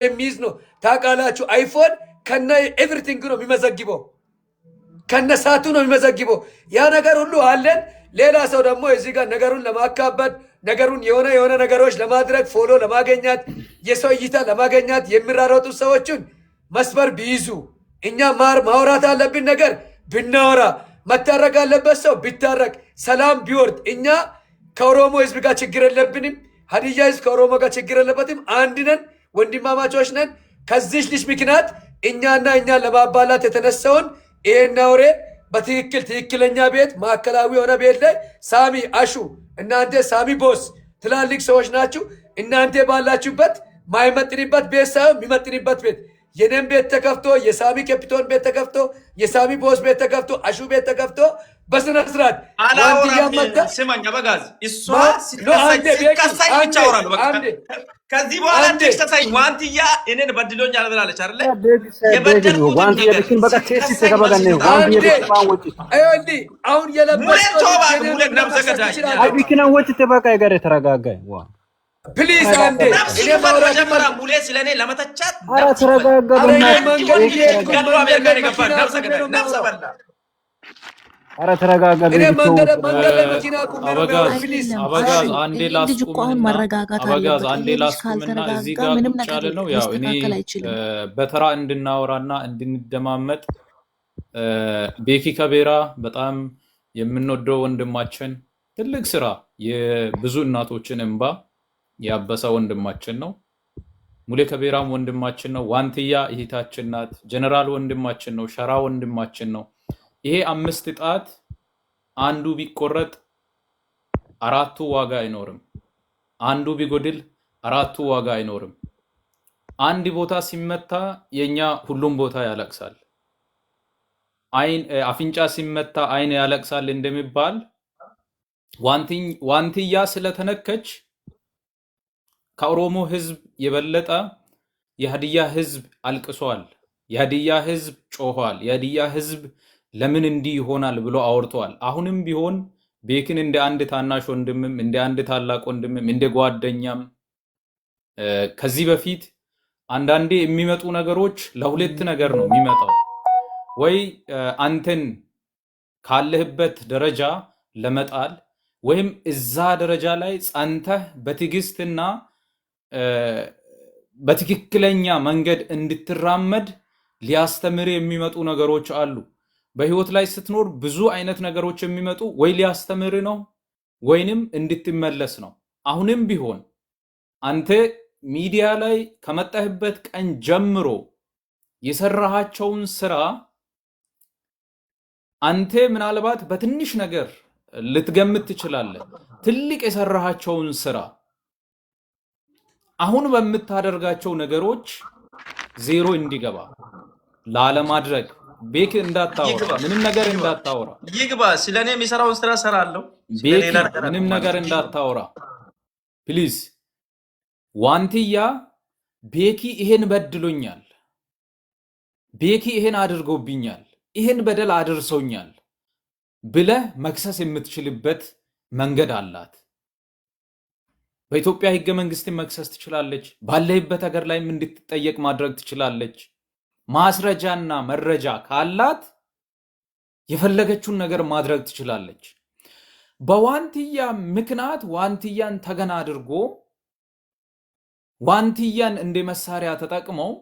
የሚይዝ ነው ታውቃላችሁ። አይፎን ከነ ኤቭሪቲንግ ነው የሚመዘግበው፣ ከነ ሰዓቱ ነው የሚመዘግበው። ያ ነገር ሁሉ አለን። ሌላ ሰው ደግሞ እዚህ ጋር ነገሩን ለማካበድ ነገሩን የሆነ ነገሮች ለማድረግ ፎሎ ለማገኛት የሰው እይታ ለማገኛት የሚራሮጡ ሰዎችን መስመር ቢይዙ፣ እኛ ማውራት አለብን ነገር ብናወራ፣ መታረቅ አለበት ሰው ቢታረቅ፣ ሰላም ቢወርድ። እኛ ከኦሮሞ ህዝብ ጋር ችግር የለብንም። ሀዲያ ህዝብ ከኦሮሞ ጋር ችግር የለበትም። አንድ ነን፣ ወንድማማቾች ነን። ከዚህ ልጅ ምክንያት እኛና እኛን ለማባላት የተነሳውን ይሄን አውሬ በትክክል ትክክለኛ ቤት ማዕከላዊ የሆነ ቤት ላይ ሳሚ አሹ፣ እናንተ ሳሚ ቦስ ትላልቅ ሰዎች ናችሁ። እናንተ ባላችሁበት ማይመጥንበት ቤት ሳይሆን የሚመጥንበት ቤት፣ የኔም ቤት ተከፍቶ፣ የሳሚ ካፒቶን ቤት ተከፍቶ፣ የሳሚ ቦስ ቤት ተከፍቶ፣ አሹ ቤት ተከፍቶ በስነ ስርዓት ስማኝ አበጋዝ እሷ ሲከሳኝ ብቻ አወራለሁ። በቃ ከዚህ በኋላ ተከሳኝ ዋንትያ እኔን በድሎኛል ብላለች አይደለ? የበደልኩት ዋንትያ ብቻ በቃ ቴስት ተከባጋነ ዋንትያ ባንወጪ አይወዲ አሁን የለበሰው ሙሌ ነብሰከዳይ አይቢክና ወጪ ተባቃ ጋር ተረጋጋ ዋ ፕሊዝ አንዴ እኔ ማውራት ሙሌ ስለኔ ለመተቻት አረ ተረጋጋ ገድሎ አሜሪካን የገባ ነብሰበላ አረ ተረጋጋ። እኔ መንገድ መኪና ቁም አበጋዝ አንዴ ላስቁም አበጋዝ አንዴ ላስቁምና እዚህ ጋር ቻለ ነው ያው እኔ በተራ እንድናወራና እንድንደማመጥ ቤኪ ከቤራ በጣም የምንወደው ወንድማችን ትልቅ ስራ የብዙ እናቶችን እንባ ያበሰ ወንድማችን ነው። ሙሌ ከቤራም ወንድማችን ነው። ዋንትያ እህታችን ናት። ጀነራል ወንድማችን ነው። ሸራ ወንድማችን ነው። ይሄ 5 ጣት አንዱ ቢቆረጥ 4ቱ ዋጋ አይኖርም። አንዱ ቢጎድል 4ቱ ዋጋ አይኖርም። አንድ ቦታ ሲመታ የኛ ሁሉም ቦታ ያለቅሳል። አፍንጫ ሲመታ አይን ያለቅሳል እንደሚባል ዋንትያ ስለተነከች ከኦሮሞ ህዝብ የበለጠ የሀዲያ ህዝብ አልቅሷል። የሀዲያ ህዝብ ጮኋል። የሀዲያ ህዝብ ለምን እንዲህ ይሆናል ብሎ አወርቷል። አሁንም ቢሆን ቤክን እንደ አንድ ታናሽ ወንድምም እንደ አንድ ታላቅ ወንድምም እንደ ጓደኛም ከዚህ በፊት አንዳንዴ የሚመጡ ነገሮች ለሁለት ነገር ነው የሚመጣው። ወይ አንተን ካለህበት ደረጃ ለመጣል ወይም እዛ ደረጃ ላይ ጸንተህ በትዕግስትና በትክክለኛ መንገድ እንድትራመድ ሊያስተምር የሚመጡ ነገሮች አሉ። በህይወት ላይ ስትኖር ብዙ አይነት ነገሮች የሚመጡ ወይ ሊያስተምር ነው ወይንም እንድትመለስ ነው። አሁንም ቢሆን አንተ ሚዲያ ላይ ከመጣህበት ቀን ጀምሮ የሰራሃቸውን ስራ አንተ ምናልባት በትንሽ ነገር ልትገምት ትችላለህ። ትልቅ የሰራሃቸውን ስራ አሁን በምታደርጋቸው ነገሮች ዜሮ እንዲገባ ላለማድረግ ቤክ እንዳታወራ፣ ምንም ነገር እንዳታወራ። ይግባ ስለኔ የሚሰራውን ስራ ሰራለሁ። ቤክ ምንም ነገር እንዳታወራ ፕሊዝ። ዋንትያ ቤኪ ይሄን በድሎኛል፣ ቤኪ ይሄን አድርጎብኛል፣ ይሄን በደል አድርሶኛል ብለህ መክሰስ የምትችልበት መንገድ አላት። በኢትዮጵያ ህገ መንግስትን መክሰስ ትችላለች። ባለህበት ሀገር ላይም እንድትጠየቅ ማድረግ ትችላለች። ማስረጃና መረጃ ካላት የፈለገችውን ነገር ማድረግ ትችላለች። በዋንትያ ምክንያት ዋንትያን ተገና አድርጎ ዋንትያን እንደ መሳሪያ ተጠቅመው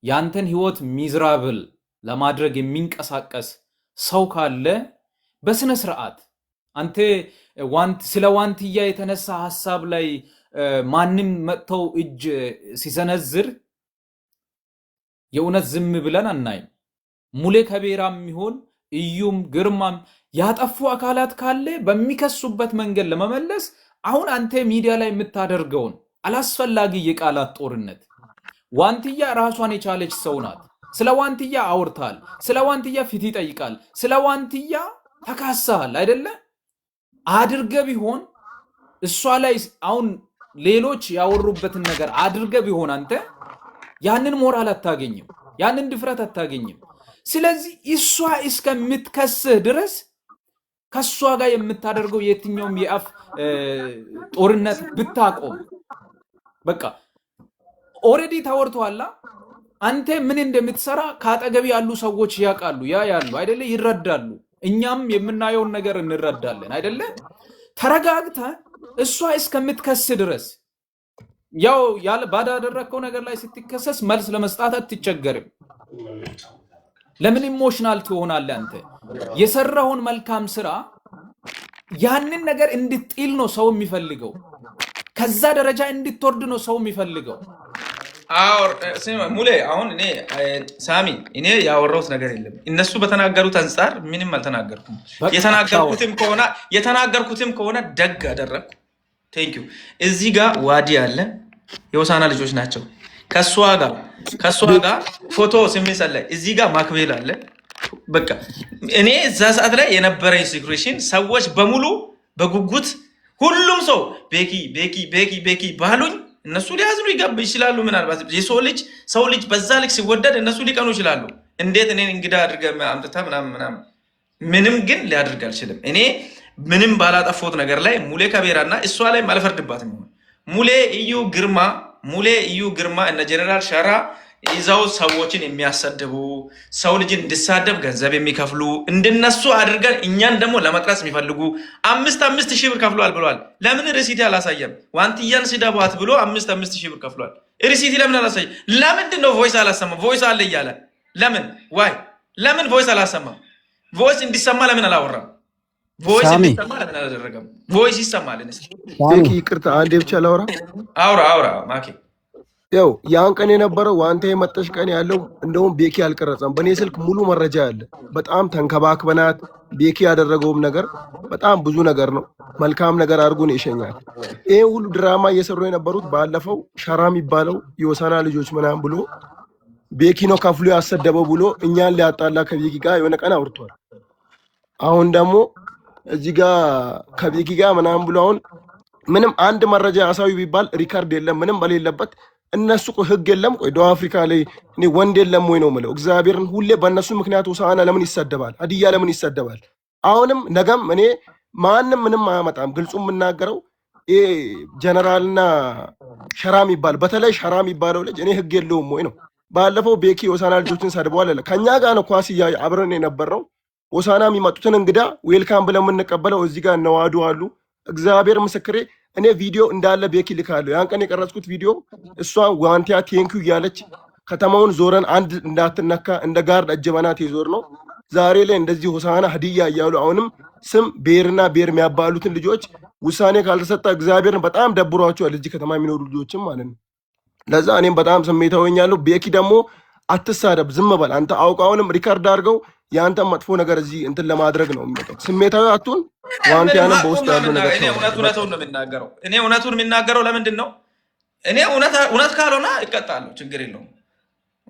ያንተን ህይወት ሚዝራብል ለማድረግ የሚንቀሳቀስ ሰው ካለ በስነ ስርዓት አንተ ስለ ዋንትያ የተነሳ ሐሳብ ላይ ማንም መጥተው እጅ ሲሰነዝር የእውነት ዝም ብለን አናይም። ሙሌ ከቤራም ይሁን እዩም ግርማም ያጠፉ አካላት ካለ በሚከሱበት መንገድ ለመመለስ አሁን አንተ ሚዲያ ላይ የምታደርገውን አላስፈላጊ የቃላት ጦርነት ዋንትያ ራሷን የቻለች ሰው ናት። ስለ ዋንትያ አውርታል። ስለ ዋንትያ ፊት ይጠይቃል። ስለ ዋንትያ ተካሳል አይደለ? አድርገ ቢሆን እሷ ላይ አሁን ሌሎች ያወሩበትን ነገር አድርገ ቢሆን አንተ ያንን ሞራል አታገኝም፣ ያንን ድፍረት አታገኝም። ስለዚህ እሷ እስከምትከስህ ድረስ ከሷ ጋር የምታደርገው የትኛውም የአፍ ጦርነት ብታቆም በቃ ኦሬዲ ታወርቷላ አንተ ምን እንደምትሰራ ካጠገብ ያሉ ሰዎች ያውቃሉ ያያሉ አይደለ ይረዳሉ እኛም የምናየውን ነገር እንረዳለን አይደለ ተረጋግተ እሷ እስከምትከስ ድረስ ያው ያለ ባዳደረከው ነገር ላይ ስትከሰስ መልስ ለመስጣት አትቸገርም ለምን ኢሞሽናል ትሆናለህ አንተ የሰራውን መልካም ስራ ያንን ነገር እንድትጥል ነው ሰው የሚፈልገው ከዛ ደረጃ እንድትወርድ ነው ሰው የሚፈልገው አውር ሙሌ አሁን እኔ ሳሚ እኔ ያወራሁት ነገር የለም እነሱ በተናገሩት አንፃር ምንም አልተናገርኩም የተናገርኩትም ከሆነ ደግ አደረኩ ቴንክ ዩ እዚህ ጋር ዋዲ አለ የሆሳና ልጆች ናቸው ከሷ ጋር ፎቶ ስሚሰለ እዚህ ጋር ማክቤል አለ በቃ እኔ እዛ ሰዓት ላይ የነበረኝ ሲክሬሽን ሰዎች በሙሉ በጉጉት ሁሉም ሰው ቤኪ ባሉኝ እነሱ ሊያዝኑ ይችላሉ ምናልባት ሰው ልጅ በዛ ልክ ሲወደድ እነሱ ሊቀኑ ይችላሉ እንዴት እኔን እንግዳ አድርገህ አምጥታ ምናምን ምንም ግን ሊያደርግ አልችልም እኔ ምንም ባላጠፋሁት ነገር ላይ ሙሌ ከቤራና እሷ ላይ ማልፈርድባትም ሙሌ እዩ ግርማ እነ ጀነራል ሻራ ይዛው ሰዎችን የሚያሰድቡ ሰው ልጅን እንድሳደብ ገንዘብ የሚከፍሉ እንደነሱ አድርገን እኛን ደግሞ ለመቅረጽ የሚፈልጉ 5,000 ብር ከፍሏል ብሏል ለምን ሪሲቲ አላሳየም ዋንቲያን ሲዳባት ብሎ 5,000 ብር ከፍሏል ሪሲቲ ለምን አላሳየም ለምንድን ነው ቮይስ አላሰማም ቮይስ አለ ይያለ ለምን ቮይስ አላሰማም ቮይስ እንዲሰማ ለምን አላወራም ቮይስ እንዲሰማ ለምን አላደረገም ቮይስ ይሰማል ቤኪ ይቅርታ አንዴ ብቻ ላውራ አውራ ማኪ ያው ያን ቀን የነበረው ዋንተ የመጣሽ ቀን ያለው እንደውም ቤኪ አልቀረጸም በኔ ስልክ ሙሉ መረጃ አለ በጣም ተንከባክበናት ቤኪ ያደረገውም ነገር በጣም ብዙ ነገር ነው መልካም ነገር አድርጎ ነው ይሸኛል ይሄ ሁሉ ድራማ እየሰሩ የነበሩት ባለፈው ሸራም ይባለው የሆሳና ልጆች ምናምን ብሎ ቤኪ ነው ከፍሎ ያሰደበው ብሎ እኛን ሊያጣላ ከቤኪ ጋር የሆነ ቀን አውርቷል አሁን ደግሞ እዚህ ጋር ከቤኪ ጋር ምናምን ብሎ አሁን ምንም አንድ መረጃ ያሳዩ ቢባል ሪካርድ የለም ምንም በሌለበት እነሱ ህግ የለም ቆይ ደቡብ አፍሪካ ላይ እኔ ወንድ የለም ወይ ነው ማለት እግዚአብሔርን ሁሌ በእነሱ ምክንያት ሆሳና ለምን ይሰደባል ሀዲያ ለምን ይሰደባል አሁንም ነገም እኔ ማንንም ምንም አያመጣም ግልጹ የምናገረው ይሄ ጀነራልና ሸራም ይባል በተለይ ሸራም ይባለው ልጅ እኔ ህግ የለውም ወይ ነው ባለፈው ቤኪ ሆሳና ልጆችን ሰድበዋል አለ ከኛ ጋር ነው ኳስ አብረን የነበረው ሆሳና የሚመጡትን እንግዳ ዌልካም ብለን የምንቀበለው እዚህ ጋር ነዋዱ አሉ እግዚአብሔር ምስክሬ እኔ ቪዲዮ እንዳለ ቤኪ ልካለሁ ያን ቀን የቀረጽኩት ቪዲዮ እሷ ዋንቲያ ቴንኪው ያለች ከተማውን ዞረን አንድ እንዳትነካ እንደ ጋርድ አጀበናት ይዞር ነው ዛሬ ላይ እንደዚህ ሆሳና ሀዲያ እያሉ አሁንም ስም ብሔርና ብሔር የሚያባሉትን ልጆች ውሳኔ ካልተሰጠ እግዚአብሔርን በጣም ደብሯቸዋል እዚህ ከተማ የሚኖሩ ልጆችም ማለት ነው ለዛ እኔም በጣም ስሜታዊ ሆኛለሁ ቤኪ ደግሞ አትሳደብ ዝም በል አንተ አውቃውንም ሪካርድ አድርገው ያንተ መጥፎ ነገር እዚህ እንትን ለማድረግ ነው የሚመጣው ስሜታዊ አቱን ዋንቲያንም በውስጥ ያለው ነገር እኔ እውነቱን ነው የምናገረው እኔ እውነቱን የምናገረው ለምንድን ነው እኔ እውነት ካልሆነ እቀጣለሁ ችግር የለውም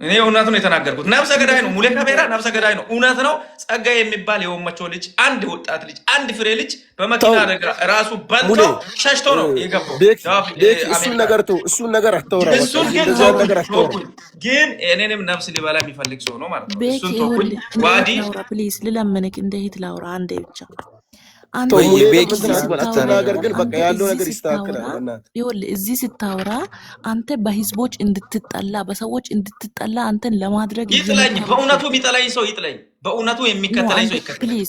እኔ እውነቱን የተናገርኩት ነፍሰ ገዳይ ነው ሙሌ ከቤራ ነፍሰ ገዳይ ነው እውነት ነው ጸጋዬ የሚባል የወመቾ ልጅ አንድ ወጣት ልጅ አንድ ፍሬ ልጅ በመኪና አደጋ ራሱ በልቶ ሸሽቶ ነው የገባው እሱን ነገር አታውራ ግን እኔንም ነፍስ ሊበላ የሚፈልግ ሰው ነው ማለት ነው እሱን ተውኩኝ ዋዲ ፕሊዝ ልለምንክ እንደ ሂት ላውራ አንዴ ብቻ እዚህ ስታወራ አንተ በህዝቦች እንድትጠላ በሰዎች እንድትጠላ አንተን ለማድረግ ይጥለኝ በእውነቱ ቢጠላኝ ሰው ይጥለኝ በእውነቱ የሚከተለኝ ሰው ይከተለኝ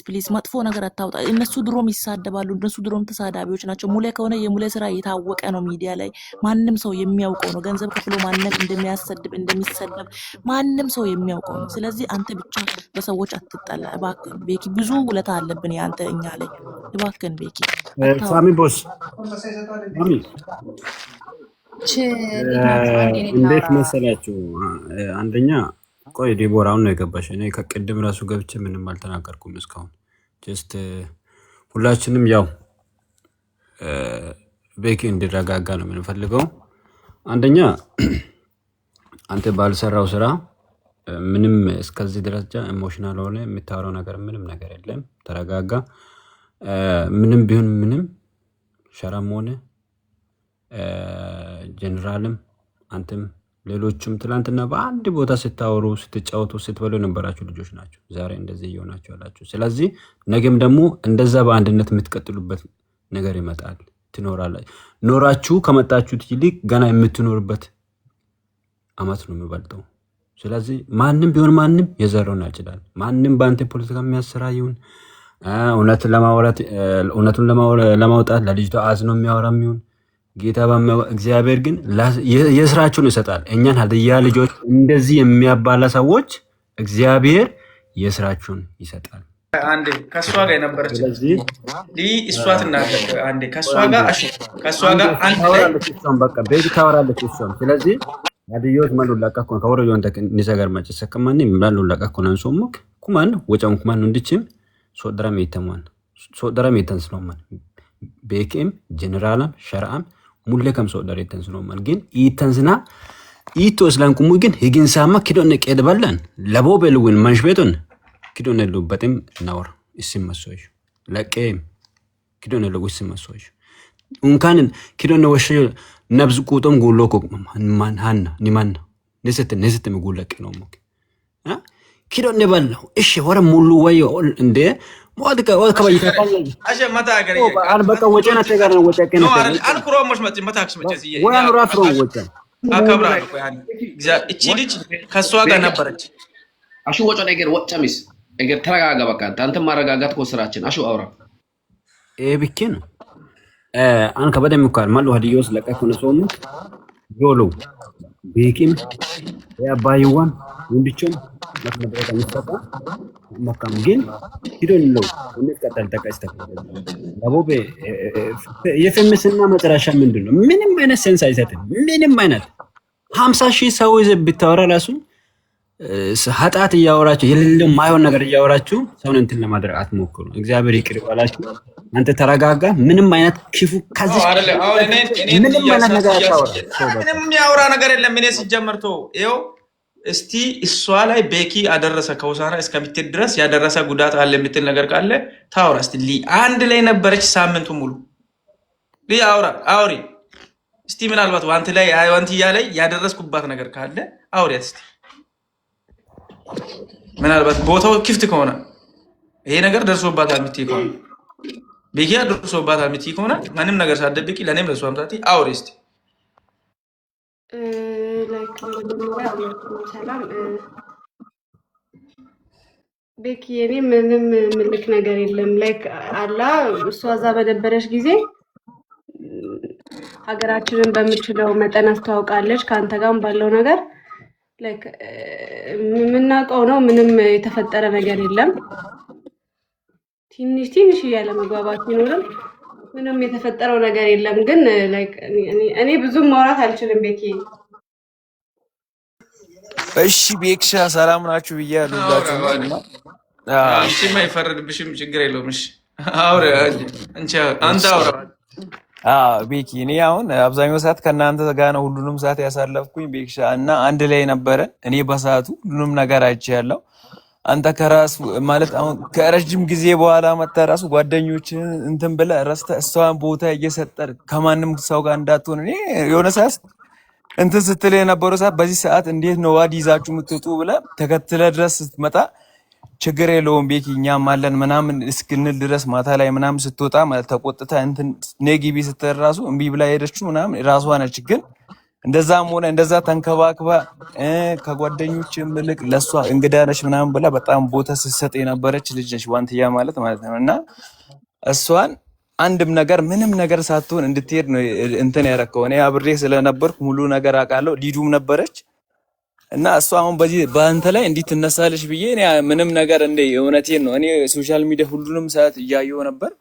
ፕሊዝ መጥፎ ነገር አታውጣ እነሱ ድሮም ይሳደባሉ እነሱ ድሮም ተሳዳቢዎች ናቸው ሙሌ ከሆነ የሙሌ ስራ የታወቀ ነው ሚዲያ ላይ ማንንም ሰው የሚያውቀው ነው ገንዘብ ከፍሎ ማንንም እንደሚያሰድብ እንደሚሰደብ ማንንም ሰው የሚያውቀው ነው ስለዚህ አንተ ብቻ በሰዎች አትጠላ እባክህ ቤኪ ብዙ ውለታ አለብን ያንተ እኛ ላይ እባክህ ቤኪ ሳሚ ቦስ ማሚ እንዴት መሰላችሁ አንደኛ ቆይ ዲቦራውን ነው የገባሽ እኔ ከቅድም ራሱ ገብቼ ምንም አልተናገርኩም እስካሁን ጀስት ሁላችንም ያው ቤኪ እንዲረጋጋ ነው የምንፈልገው አንደኛ አንተ ባልሰራው ስራ ምንም እስከዚህ ደረጃ ኢሞሽናል ሆነ የምታወራው ነገር ምንም ነገር የለም ተረጋጋ ምንም ቢሆን ምንም ሸራም ሆነ ጀነራልም አንተም ሌሎችም ትላንትና በአንድ ቦታ ስታወሩ ስትጫወቱ ስትበሉ የነበራችሁ ልጆች ናቸው ዛሬ እንደዚህ እየሆናችሁ ያላችሁ ስለዚህ ነገም ደግሞ እንደዛ በአንድነት የምትቀጥሉበት ነገር ይመጣል ትኖራላችሁ ኖራችሁ ከመጣችሁት ይልቅ ገና የምትኖርበት አመት ነው የሚበልጠው። ስለዚህ ማንም ቢሆን ማንም የዘረውን ያጭዳል። ማንም በአንተ ፖለቲካ የሚያሰራ ይሁን እውነቱን ለማውጣት ለልጅቷ አዝኖ የሚያወራም ይሁን ጌታ እግዚአብሔር ግን የስራቸውን ይሰጣል። እኛን ሀዲያ ልጆች እንደዚህ የሚያባላ ሰዎች እግዚአብሔር የስራቸውን ይሰጣል። አንዴ ከሷ ጋር የነበረች እሷ ትናገር። አንዴ ከሷ ጋር አንድ ላይ በቃ ቤት ታወራለች እሷም። ስለዚህ ሀዲዮች ማሉ ለቀቆ ከወሮ ይወንተ ንሰገር ማጭ ሰከማኒ ማሉ ለቀቆ ነው ሶሙክ ኩማን ወጫም ኩማን እንድችም ሶደራ ሜተን ስለማን ቤኬም ጀነራልም ሸርዓም ሙሌ ከም ሶደራ ሜተን ስለማን ግን ይተንስና ይቶ ስላንኩሙ ግን ህግንሳማ ኪዶነ ቀደባላን ለቦበልውን መንሽቤቱን ኪዶነ ሉበጥም ናወር ይስመሶሽ ለቀም ኪዶነ ሉ ይስመሶሽ እንካን ኪዶነ ወሽ ነብዝ ቁጦም ጉሎኮ ማን ሃና ኒማን ነሰተ መጉለቅ ነው ሞክ ኪዶነ ባላው እሺ ወረ ሙሉ ወይ እንደ ሞድከ ወከባይታ አሸ መታ አገር አን በቃ ወጨና ተጋር ነው ወጨ ከነ አን ኩሮሞሽ መታክስ መጨስ ወያን ራፍሮ ወጨ አከብራ እቺ ልጅ ከሷ ጋር ነበረች። አሹ ወጮ ነገር ወጨሚስ ነገር ተረጋጋ። በቃ አንተ ማረጋጋት እኮ ስራችን። አሹ አውራ ብቻ ነው አን ከበደም ይካል ማሉ ሀዲዮስ ለቀኩነ ሶሙ ጆሎ ቤኪም ያባይዋን ወንድቾም ለተነበረ መስጠታ መካም ግን ሂዶልለው እንቀጠል ተቀስተ ለቦቤ የፈምስና መጨረሻ ምንድነው? ምንም አይነት ሴንስ አይሰጥም። ምንም አይነት 50,000 ሰው ይዘህ ብታወራ ራሱ ኃጢአት እያወራችሁ የሌለው ማይሆን ነገር እያወራችሁ ሰውን እንትን ለማድረግ አትሞክሩ። እግዚአብሔር ይቅር ይበላችሁ። አንተ ተረጋጋ። ምንም አይነት ክፉ ከዚህ ምንም አይነት ነገር አታወራ። ምንም ያወራ ነገር የለም። እኔ ሲጀመርቶ ይኸው እስቲ እሷ ላይ ቤኪ አደረሰ ከውሳና እስከምትል ድረስ ያደረሰ ጉዳት አለ የምትል ነገር ካለ ታውራ። እስቲ አንድ ላይ ነበረች ሳምንቱ ሙሉ አውሪ እስቲ። ምናልባት ዋንትያ ላይ ያደረስኩባት ነገር ካለ አውሪያት እስቲ። ምናልባት ቦታው ክፍት ከሆነ ይሄ ነገር ደርሶባታል የምትይ ከሆነ ቤኪ ደርሶባታል የምትይ ከሆነ ምንም ነገር ሳትደብቂ ለኔም ለሷም ታቲ አውሪ እስቲ። ሰላም ቤኪ፣ እኔ ምንም ምልክ ነገር የለም። ላይክ አላ እሷ እዛ በነበረች ጊዜ ሀገራችንን በምችለው መጠን አስተዋውቃለች። ከአንተ ጋርም ባለው ነገር ላይክ የምናውቀው ነው። ምንም የተፈጠረ ነገር የለም። ትንሽ ያለ መግባባት ቢኖርም ምንም የተፈጠረው ነገር የለም። ግን ላይክ እኔ ብዙም ማውራት አልችልም ቤኪ። እሺ ቤክሻ ሰላም ናችሁ ብያለሁ። እሺ ማይፈረድብሽም ችግር የለውም። እሺ አውራ አንተ አውራ። ቤኪ እኔ አሁን አብዛኛው ሰዓት ከእናንተ ጋር ነው ሁሉንም ሰዓት ያሳለፍኩኝ ቤክሻ እና አንድ ላይ ነበረ። እኔ በሰዓቱ ሁሉንም ነገር አይቻለሁ። አንተ ከራስ ማለት አሁን ከረጅም ጊዜ በኋላ መጣ ራሱ ጓደኞችን እንትን ብለህ ረስተህ እሷን ቦታ እየሰጠህ ከማንም ሰው ጋር እንዳትሆን እኔ የሆነ ሰዓት እንትን ስትል የነበረው ሰዓት በዚህ ሰዓት እንዴት ነው ዋዲ ይዛችሁ የምትወጡ ብለህ ተከትለህ ድረስ ስትመጣ ችግር የለውም ቤኪ እኛም አለን ምናምን እስክንል ድረስ ማታ ላይ ምናምን ስትወጣ ማለት ተቆጥታ እንትን ኔጊቢ ስትል ራሱ እምቢ ብላ ሄደችው ምናምን ራሷ ነች። ግን እንደዛም ሆነ እንደዛ ተንከባክባ ከጓደኞች ምልክ ለሷ እንግዳ ነች ምናምን ብላ በጣም ቦታ ስትሰጥ የነበረች ልጅ ነች ዋንትያ ማለት ነው። እና እሷን አንድም ነገር ምንም ነገር ሳትሆን እንድትሄድ ነው እንትን ያረከው። እኔ አብሬ ስለነበርኩ ሙሉ ነገር አውቃለሁ። ሊዱም ነበረች እና እሷ አሁን በዚህ በአንተ ላይ እንዴት ትነሳለች ብዬ እኔ ምንም ነገር እንደ እውነቴን ነው። እኔ ሶሻል ሚዲያ ሁሉንም ሰዓት እያየሁ ነበር።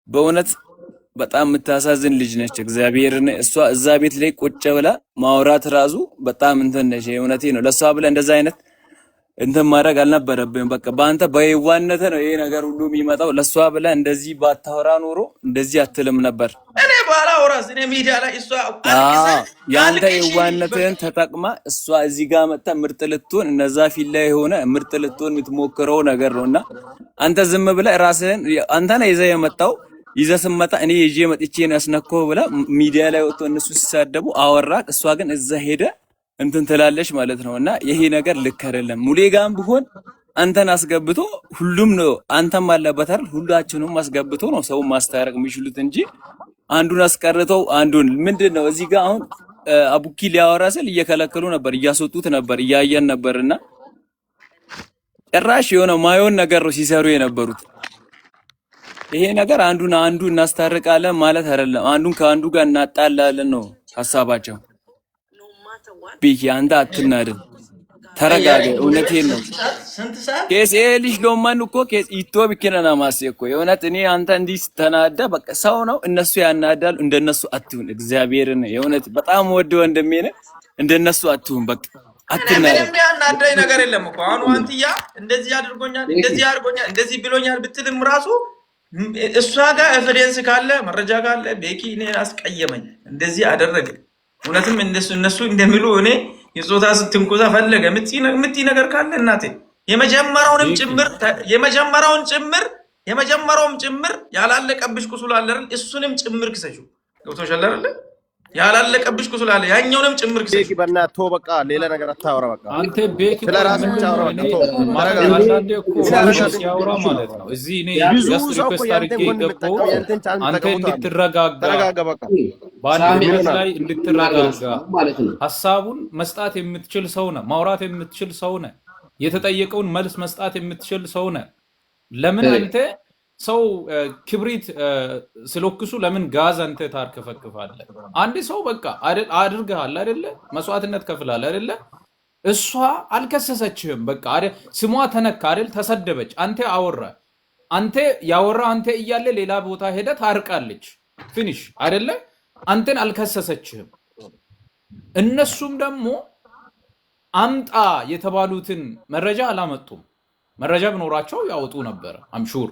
በእውነት በጣም የምታሳዝን ልጅ ነች። እግዚአብሔርን እሷ እዛ ቤት ላይ ቁጭ ብላ ማውራት ራሱ በጣም እንትን ነች። እውነቴን ነው። ለሷ ብለህ እንደዛ አይነት እንትን ማድረግ አልነበረብህም። በቃ በአንተ በየዋነተ ነው ይሄ ነገር ሁሉ የሚመጣው። ለሷ ብለህ እንደዚህ ባታወራ ኖሮ እንደዚህ አትልም ነበር። እኔ ባላ ወራስ እኔ ሚዲያ ላይ እሷ ያንተ የዋነትን ተጠቅማ እሷ እዚህ ጋር መጣ ምርጥ ልትሆን እነዛ ፊት ላይ ሆነ ምርጥ ልትሆን የምትሞክረው ነገር ነውና አንተ ዝም ብለህ ራስህን አንተ ነህ ይዘህ የመጣው። ይዘህ ስትመጣ እኔ ይዤ መጥቼ ነው ያስነካው ብለህ ሚዲያ ላይ ወጥቶ እነሱ ሲሳደቡ አወራክ። እሷ ግን እዛ ሄደ እንትን ትላለች ማለት ነውና ይሄ ነገር ልክ አይደለም። ሙሌጋም ቢሆን አንተን አስገብቶ ሁሉም ነው አንተም አለበት አይደል? ሁላችንም አስገብቶ ነው ሰው ማስታረቅ የሚችሉት እንጂ አንዱን አስቀርተው አንዱን ምንድነው እዚህ ጋር አሁን አቡኪ ሊያወራ ስል እየከለከሉ ነበር፣ እያስወጡት ነበር፣ እያየን ነበርና ጭራሽ የሆነ ማየውን ነገር ነው ሲሰሩ የነበሩት። ይሄ ነገር አንዱን አንዱ እናስታርቃለን ማለት አይደለም፣ አንዱን ከአንዱ ጋር እናጣላለን ነው ሀሳባቸው። ቢኪ አንተ አትናደድ፣ ተረጋጋ። እውነቴን ነው። ኬስ ልጅ ሎማን እኮ ኬስ ይቶ ቢከነና ማስ እኮ የእውነት እኔ አንተ እንዲህ ተናዳ በቃ ሰው ነው፣ እነሱ ያናዳሉ። እንደነሱ አትሁን። እግዚአብሔርን የእውነት በጣም ወድ ወንድሜ ነህ። እንደነሱ አትሁን። በቃ አትናደድ። ምንም ያናዳኝ ነገር የለም እኮ አሁን ዋንትያ እንደዚህ አድርጎኛል፣ እንደዚህ አድርጎኛል፣ እንደዚህ ብሎኛል ብትልም ራሱ እሷ ጋር ኤቪደንስ ካለ መረጃ ካለ ቤኪ እኔ አስቀየመኝ፣ እንደዚህ አደረገ። እውነትም እነሱ እንደሚሉ እኔ የጾታ ስትንኩዛ ፈለገ ምትይ ነገር ካለ እናቴ የመጀመሪያውም ጭምር ያላለቀብሽ ቁስል አለ አይደል? እሱንም ጭምር ክሰሹ። ገብቶሻል አይደል? ያላለቀብሽ ቁስል አለ፣ ያኛውንም ጭምር ክሰሹ። ቤኪ በእናትህ ተው፣ በቃ ሌላ ነገር አታወራ። በቃ አንተ ቤኪ ስለራስህ ብቻ አውራ። አንዳንዴ እኮ ሲያወራ ማለት ነው እዚህ እኔ ጀስት ሪኩዌስት አድርጌ ገባሁ አንተ እንድትረጋጋ ባለበት ላይ እንድትረጋጋ ሀሳቡን መስጣት የምትችል ሰው ነህ፣ ማውራት የምትችል ሰው ነህ፣ የተጠየቀውን መልስ መስጣት የምትችል ሰው ነህ። ለምን አንተ ሰው ክብሪት ስለኩሱ ለምን ጋዝ አንተ ታርከፈክፋለህ? አንድ ሰው በቃ አድርገሃል አይደለ? መስዋዕትነት ከፍላል አይደለ? እሷ አልከሰሰችህም። በቃ ስሟ ተነካ አይደል? ተሰደበች። አንተ አወራ፣ አንተ ያወራ አንተ እያለ ሌላ ቦታ ሄደ ታርቃለች። ፊኒሽ አይደለ? አንተን አልከሰሰችህም። እነሱም ደግሞ አምጣ የተባሉትን መረጃ አላመጡም። መረጃ ቢኖራቸው ያወጡ ነበር አምሹር።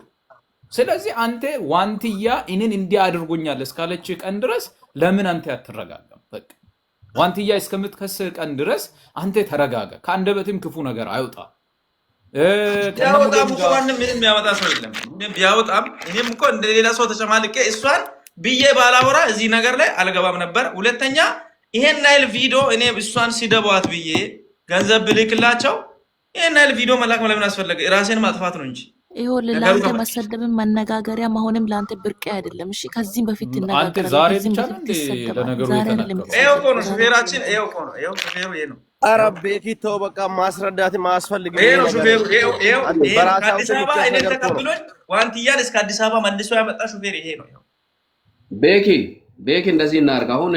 ስለዚህ አንተ ዋንትያ እኔን እንዲህ አድርጎኛል እስካለች ቀን ድረስ ለምን አንተ አትረጋጋም? በቃ ዋንትያ እስከምትከስ ቀን ድረስ አንተ ተረጋጋ። ከአንደበትም ክፉ ነገር አይወጣ። ያወጣም ማንም ምንም ያወጣ ሰው የለም። ቢያወጣም እኔም እኮ እንደሌላ ሰው ተጨማልቄ እሷን ብዬ ባላወራ እዚህ ነገር ላይ አልገባም ነበር። ሁለተኛ ይሄን ናይል ቪዲዮ እኔ እሷን ሲደቧት ብዬ ገንዘብ ብልክላቸው ይሄን ናይል ቪዲዮ መላክ ለምን አስፈለገ? ራሴን ማጥፋት ነው እንጂ ይኸውልህ ለአንተ መሰደብም መነጋገሪያ መሆንም ለአንተ ብርቅ አይደለም። እሺ ከዚህም በፊት አንተ ዛሬ ብቻ ለነገሩ ይኸው እኮ ነው ሹፌራችን፣ ይኸው እኮ ነው፣ ይኸው ሹፌሩ ይሄ ነው። ኧረ ቤኪ ተው በቃ ማስረዳት ማስፈልግ ይሄ ነው ሹፌሩ። ይኸው ከአዲስ አበባ እኔን ተቀብሎኝ ዋንትያን እስከ አዲስ አበባ መልሶ ያመጣ ሹፌር ይሄ ነው። ቤኪ እንደዚህ እናድርግ አሁን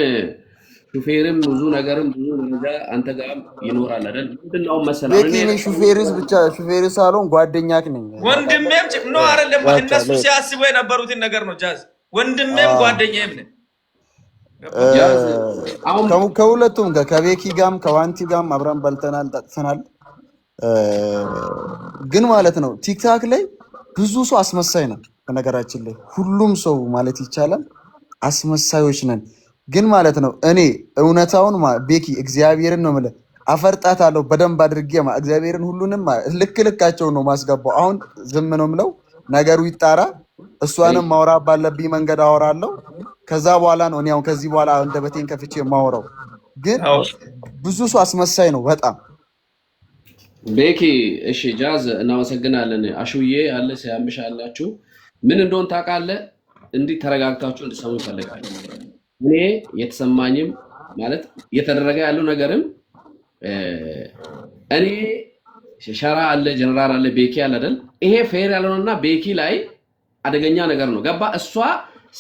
ሹፌርም ብዙ ነገርም ብዙ ነገር አንተ ጋር ይኖራል አይደል? ምንድነው መሰለህ እኔ ሹፌርስ ብቻ ሹፌር ሳልሆን ጓደኛክ ነኝ። ወንድሜም ነው አይደለም? እነሱ ሲያስቡ የነበሩትን ነገር ነው ጃዝ። ወንድሜም ጓደኛዬም ነኝ። ከሁለቱም ጋር ከቤኪ ጋርም ከዋንቲ ጋርም አብረን በልተናል ጠጥተናል። ግን ማለት ነው ቲክታክ ላይ ብዙ ሰው አስመሳይ ነው። በነገራችን ላይ ሁሉም ሰው ማለት ይቻላል አስመሳዮች ነን። ግን ማለት ነው እኔ እውነታውን ቤኪ እግዚአብሔርን ነው የምልህ አፈርጣታለሁ በደንብ አድርጌ እግዚአብሔርን ሁሉንም ልካቸው ነው ማስገባው። አሁን ዝም ነው የምለው፣ ነገሩ ይጣራ። እሷንም ማውራት ባለብኝ መንገድ አወራለሁ። ከዛ በኋላ ነው እኔ አሁን ከዚህ በኋላ አንደበቴን ከፍቼ የማወራው። ግን ብዙ ሰው አስመሳይ ነው በጣም ቤኪ። እሺ ጃዝ እናመሰግናለን። አሹዬ አለ ሲያምሽ አላችሁ ምን እንደሆነ ታውቃለህ። እንዲህ ተረጋግታችሁ እንድትሰሙ ይፈልጋል። እኔ የተሰማኝም ማለት እየተደረገ ያለው ነገርም እኔ ሸራ አለ ጀነራል አለ ቤኪ አለ አይደል? ይሄ ፌር ያለውና ቤኪ ላይ አደገኛ ነገር ነው። ገባ? እሷ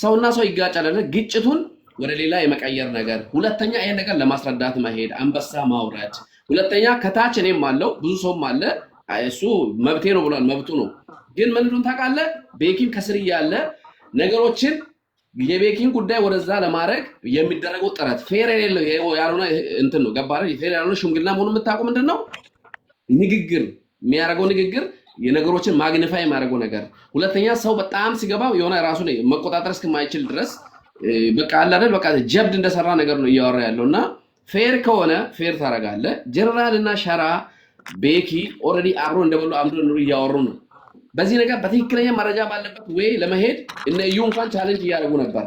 ሰውና ሰው ይጋጫል አይደል? ግጭቱን ወደ ሌላ የመቀየር ነገር። ሁለተኛ ይሄ ነገር ለማስረዳት መሄድ፣ አንበሳ ማውረድ። ሁለተኛ ከታች እኔም አለው ብዙ ሰውም አለ እሱ መብቴ ነው ብሏል፣ መብቱ ነው። ግን ምን እንደሆነ ታውቃለህ? ቤኪም ከስር ያለ ነገሮችን የቤኪን ጉዳይ ወደዛ ለማድረግ የሚደረገው ጥረት ፌር የሌለው ያልሆነ እንትን ነው። ገባህ? ፌር ያልሆነ ሽምግልና መሆኑን የምታውቀው ምንድነው? ንግግር የሚያደርገው ንግግር የነገሮችን ማግኒፋይ የሚያደርገው ነገር። ሁለተኛ ሰው በጣም ሲገባው የሆነ ራሱ ላይ መቆጣጠር እስከማይችል ድረስ በቃ አለ አይደል? በቃ ጀብድ እንደሰራ ነገር ነው እያወራ ያለውና ፌር ከሆነ ፌር ታደርጋለህ። ጀነራልና ሸራ ቤኪ ኦልሬዲ አብሮ እንደበሉ አምዶ ነው እያወሩ ነው። በዚህ ነገር በትክክለኛ መረጃ ባለበት ወይ ለመሄድ እነ እዩ እንኳን ቻሌንጅ እያደረጉ ነበር።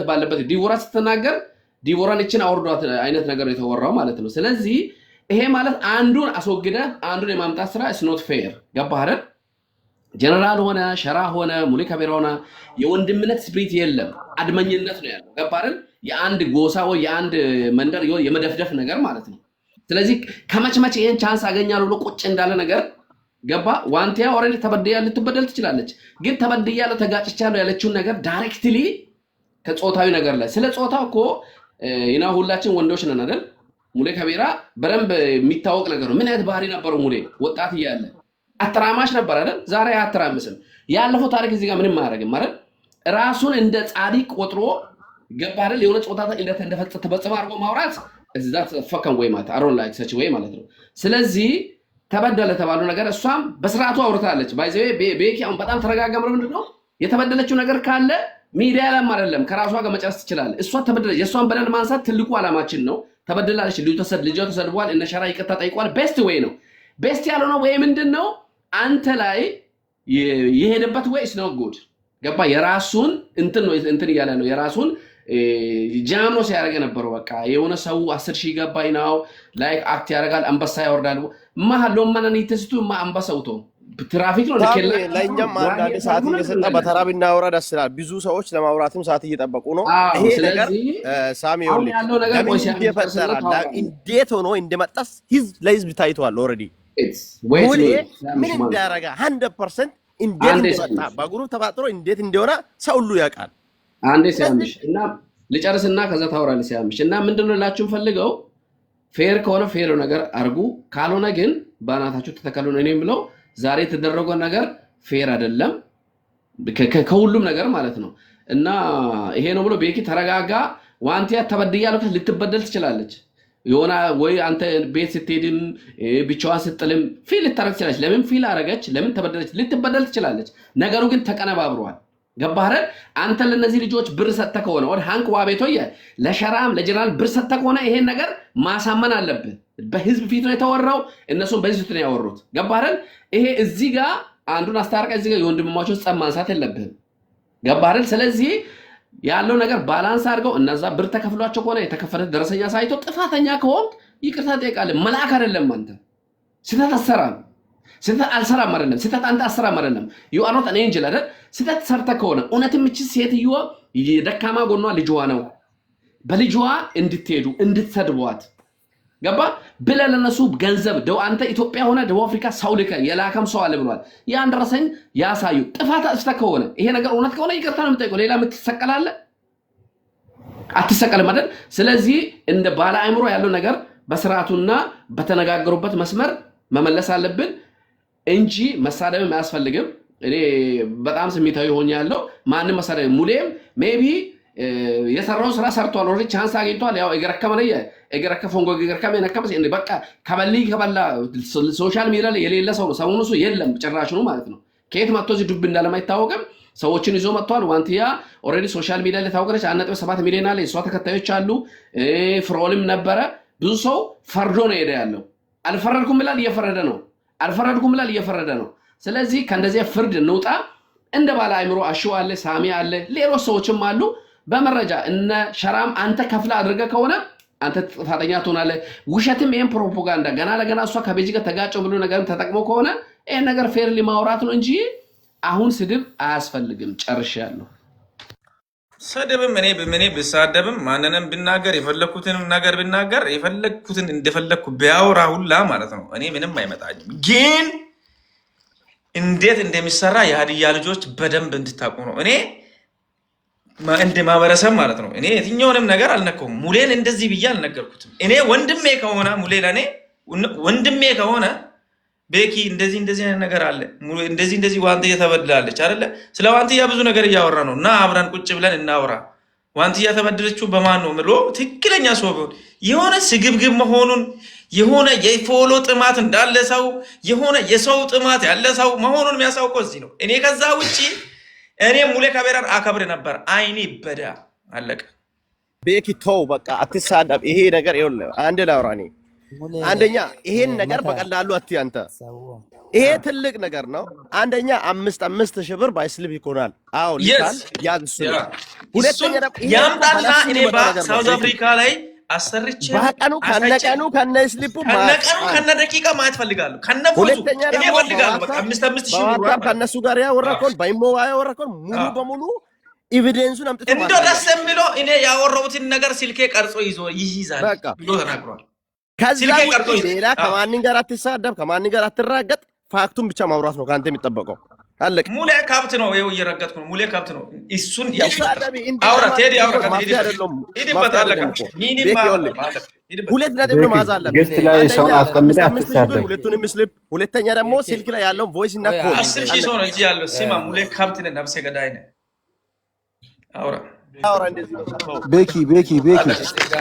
ባለበት ዲቦራ ስትናገር ዲቦራን እችን አውርዷት አይነት ነገር የተወራው ማለት ነው። ስለዚህ ይሄ ማለት አንዱን አስወግደ አንዱን የማምጣት ስራ is not fair። ገባህ አይደል? ጀነራል ሆነ ሸራ ሆነ ሙሌ ከቤራ ሆነ የወንድምነት ስፕሪት የለም፣ አድመኝነት ነው ያለው። ገባ አይደል? የአንድ ጎሳ ወይ የአንድ መንደር የመደፍደፍ ነገር ማለት ነው። ስለዚህ ከመችመች ይሄን ቻንስ አገኛለሁ ብሎ ቁጭ እንዳለ ነገር ገባ። ዋንቲያ ኦሬዲ ተበድያ ልትበደል ትችላለች፣ ግን ተበድያለሁ ተጋጭቻለሁ ያለችውን ነገር ዳይሬክትሊ ከጾታዊ ነገር ላይ ስለ ጾታው እኮ እና ሁላችን ወንዶች ነን አይደል? ሙሌ ከቤራ በደንብ የሚታወቅ ነገር ነው። ምን አይነት ባህሪ ነበረው ሙሌ ወጣት እያለ? አትራማሽ ነበር አይደል? ዛሬ አትራምስም። ያለፈው ታሪክ እዚህ ጋር ምንም አያደርግም አይደል? ራሱን እንደ ጻድቅ ቆጥሮ ገባ አይደል? የሆነ ጾታ እንደፈጸመ አድርጎ ማውራት እዛ ፈከን ወይ ማለት አሮን ላይክ ሰች ወይ ማለት ነው። ስለዚህ ተበደለ ተባለው ነገር እሷም በስርዓቱ አውርታለች። ባይዘው ቤኪ አሁን በጣም ተረጋጋ። ምንድነው የተበደለችው ነገር ካለ ሚዲያ ላይ አይደለም ከራሷ ጋር መጨረስ ትችላለች። እሷ ተበደለች። የእሷን በደል ማንሳት ትልቁ ዓላማችን ነው። ተበደላለች። ልጇ ተሰድቧል። እነ ሸራ ይቅርታ ጠይቋል። ቤስት ወይ ነው። ቤስት ያልሆነው ወይ ምንድነው አንተ ላይ የሄደበት ወይ is not good ገባ። የራሱን እንትን ነው እንትን እያለ ነው የራሱን ጃም ነው ሲያደርግ የነበረው። በቃ የሆነ ሰው 10,000 ገባኝ ነው ላይክ አክት ያደርጋል፣ አንበሳ ያወርዳል። ማህሎም ማንን ይተስቱ አንበሳውቶ ትራፊክ ነው ለከለ ለኛም አንዳንድ ሰዓት እየሰጠ በተራ ቢናወራ ደስ ይላል። ብዙ ሰዎች ለማውራትም ሰዓት እየጠበቁ ነው። ይሄ ነገር ሳሚ እንዴት ሆኖ እንደመጣስ ለህዝብ ታይቷል። ኦልሬዲ ምን እንዳረጋ 100% እንዴት እንደመጣ በግሩፕ ተባጥሮ እንዴት እንደሆነ ሰው ሁሉ ያውቃል። አንዴ ሲያምሽ እና ልጨርስና ከዛ ታወራለህ። ሲያምሽ እና ምንድነው ላችሁ ፈልገው ፌር ከሆነ ፌር ነገር አርጉ፣ ካልሆነ ግን ባናታችሁ ተተከሉ ነው እኔም ብለው ዛሬ የተደረገው ነገር ፌር አይደለም ከሁሉም ነገር ማለት ነው። እና ይሄ ነው ብሎ ቤኪ ተረጋጋ። ዋንቲያ ተበድያለሁ ልትበደል ትችላለች። የሆነ ወይ አንተ ቤት ስትሄድም ብቻዋን ስትጥልም ፊል ልታረግ ትችላለች። ለምን ፊል አረገች? ለምን ተበደለች? ልትበደል ትችላለች። ነገሩ ግን ተቀነባብሯል። ገባህ? አንተ ለነዚህ ልጆች ብር ሰጥተህ ከሆነ ወደ ሃንክ ዋቤቶየ ለሸራም ለጀነራል ብር ሰጥተህ ከሆነ ይሄን ነገር ማሳመን አለብህ። በህዝብ ፊት ነው የተወራው፣ እነሱም በዚህ ፊት ነው ያወሩት። ገባህ? ይሄ እዚህ ጋር አንዱን አስታርቀህ እዚህ ጋር የወንድማማቾች ጸብ ማንሳት የለብህም። ገባህ? ስለዚህ ያለው ነገር ባላንስ አድርገው እነዛ ብር ተከፍሏቸው ከሆነ የተከፈለ ደረሰኛ ሳይቶ ጥፋተኛ ከሆንክ ይቅርታ ጠይቃለህ። መልአክ አይደለም አንተ። ስህተት አትሰራም። ስህተት አልሰራም አይደለም። ስህተት አንተ አትሰራም አይደለም። you are not an angel አይደል? ስህተት ሰርተህ ከሆነ እውነትም እቺ ሴትዮ የደካማ ጎኗ ልጅዋ ነው። በልጅዋ እንድትሄዱ እንድትሰድቧት ገባ ብለህ ለነሱ ገንዘብ ደው አንተ ኢትዮጵያ ሆነ ደቡብ አፍሪካ ሳውልከ የላከም ሰው አለ ብሏል። ያን ደረሰኝ ያሳዩ። ጥፋት አጥፍተህ ከሆነ ይሄ ነገር እውነት ከሆነ ይቅርታ ነው የምጠይቀው። ሌላ የምትሰቀላለህ አትሰቀልም አይደል? ስለዚህ እንደ ባለ አእምሮ ያለው ነገር በስርዓቱና በተነጋገሩበት መስመር መመለስ አለብን እንጂ መሳደብም አያስፈልግም። እኔ በጣም ስሜታዊ ሆኛለሁ። ማንም መሳደብ ሙሌም ሜቢ የሰራው ስራ ሰርቷል። ኦሬዲ ቻንስ አግኝቷል። ያው እገረከመ ነው እገረከ ፎንጎ እገረከመ ነከመስ እንደ በቃ ከበልይ ከበላ ሶሻል ሚዲያ ላይ የሌለ ሰው ነው። ሰሞኑን እሱ የለም ጭራሽ ነው ማለት ነው። ከየት መጥቶ እዚህ ዱብ እንዳለም አይታወቅም። ሰዎችን ይዞ መጥቷል። ዋንቲያ ኦሬዲ ሶሻል ሚዲያ ላይ ታውቀለች። 1.7 ሚሊዮን አለ። እሷ ተከታዮች አሉ። ፍሮልም ነበረ። ብዙ ሰው ፈርዶ ነው ሄደ ያለው። አልፈረድኩም ይላል፣ እየፈረደ ነው። አልፈረድኩም ይላል፣ እየፈረደ ነው። ስለዚህ ከእንደዚህ ፍርድ እንውጣ። እንደ ባለ አእምሮ አሽው አለ፣ ሳሚ አለ፣ ሌሎች ሰዎችም አሉ። በመረጃ እነ ሸራም አንተ ከፍላ አድርገህ ከሆነ አንተ ጥፋተኛ ትሆናለህ። ውሸትም ይሄን ፕሮፓጋንዳ ገና ለገና እሷ ከቤጂ ጋር ተጋጨው ብሎ ነገር ተጠቅሞ ከሆነ ይሄን ነገር ፌርሊ ማውራት ነው እንጂ አሁን ስድብ አያስፈልግም። ጨርሻለሁ። ስድብም እኔ ብሳደብም ማንንም ብናገር የፈለኩትንም ነገር ብናገር የፈለኩትን እንደፈለኩ ቢያወራ ሁላ ማለት ነው እኔ ምንም አይመጣኝም። ግን እንዴት እንደሚሰራ የሀዲያ ልጆች በደንብ እንድታቁ ነው። እኔ እንደ ማህበረሰብ ማለት ነው እኔ የትኛውንም ነገር አልነካውም። ሙሌን እንደዚህ ብዬ አልነገርኩትም። እኔ ወንድሜ ከሆነ ሙሌ ለኔ ወንድሜ ከሆነ ቤኪ እንደዚህ አይነት ነገር አለ እንደዚህ ዋንትያ ተበድላለች አይደለ? ስለ ዋንትያ ብዙ ነገር እያወራ ነው እና አብረን ቁጭ ብለን እናወራ። ዋንትያ ተበደለችው በማን ነው ምሎ ትክክለኛ ሰው ቢሆን የሆነ ስግብግብ መሆኑን የሆነ የፎሎ ጥማት እንዳለ ሰው የሆነ የሰው ጥማት ያለ ሰው መሆኑን የሚያሳውቀው እዚህ ነው። እኔ ከዛ ውጪ እኔ ሙሌ ከቤራን አከብር ነበር። አይኔ በዳ አለቀ። ቤኪ ተው በቃ አትሳደብ። ይሄ ነገር ይኸውልህ አንድ ላውራ እኔ አንደኛ ይሄን ነገር በቀላሉ አትያንተ ይሄ ትልቅ ነገር ነው። አንደኛ 5,000 ብር ባይስልብ ይኮናል። አዎ ሊካል ያንሱ ሁለተኛ ያምጣና እኔ በሳውዝ አፍሪካ ላይ አሰርቼ በቀኑ ከነቀኑ ከነስሊፑ ከነ ደቂቃ ማየት ፈልጋለሁ። ከነ ሁለተኛ እኔ ደግሞ ፈልጋለሁ። በቃ 5,000 በዋትስአፕ ከነሱ ጋር ያወራከውን በኢሞ ያወራከውን ሙሉ በሙሉ ኤቪደንሱን አምጥቶ እንደው ደስ የሚለው እኔ ያወራሁትን ነገር ስልኬ ቀርጾ ይይዛል ብሎ ተናግሯል። ከዛ ሌላ ከማንም ጋር አትሳደብ፣ ከማንም ጋር አትራገጥ፣ ፋክቱን ብቻ ማውራት ነው ከአንተ የሚጠበቀው። አለቅ ሙሌ ካብት ነው። ይኸው እየረገጥኩ ነው። ሙሌ ካብት ነው። እሱን አውራ ቴዲ አውራ ሂድበት አለቀ። ሁለት ነጥብ ነው ማዛ አለብህ። ገስት ላይ ሰውን አስቀምጠህ አትሳደብ። ሁለቱንም ስሊፕ፣ ሁለተኛ ደግሞ ስልክ ላይ ያለውን ቮይስ እና ኮል 10,000 ሰው ነው እዚህ ያለው። ስማ ሙሌ ካብት ነህ፣ ነፍሰ ገዳይ ነህ። አውራ ቤኪ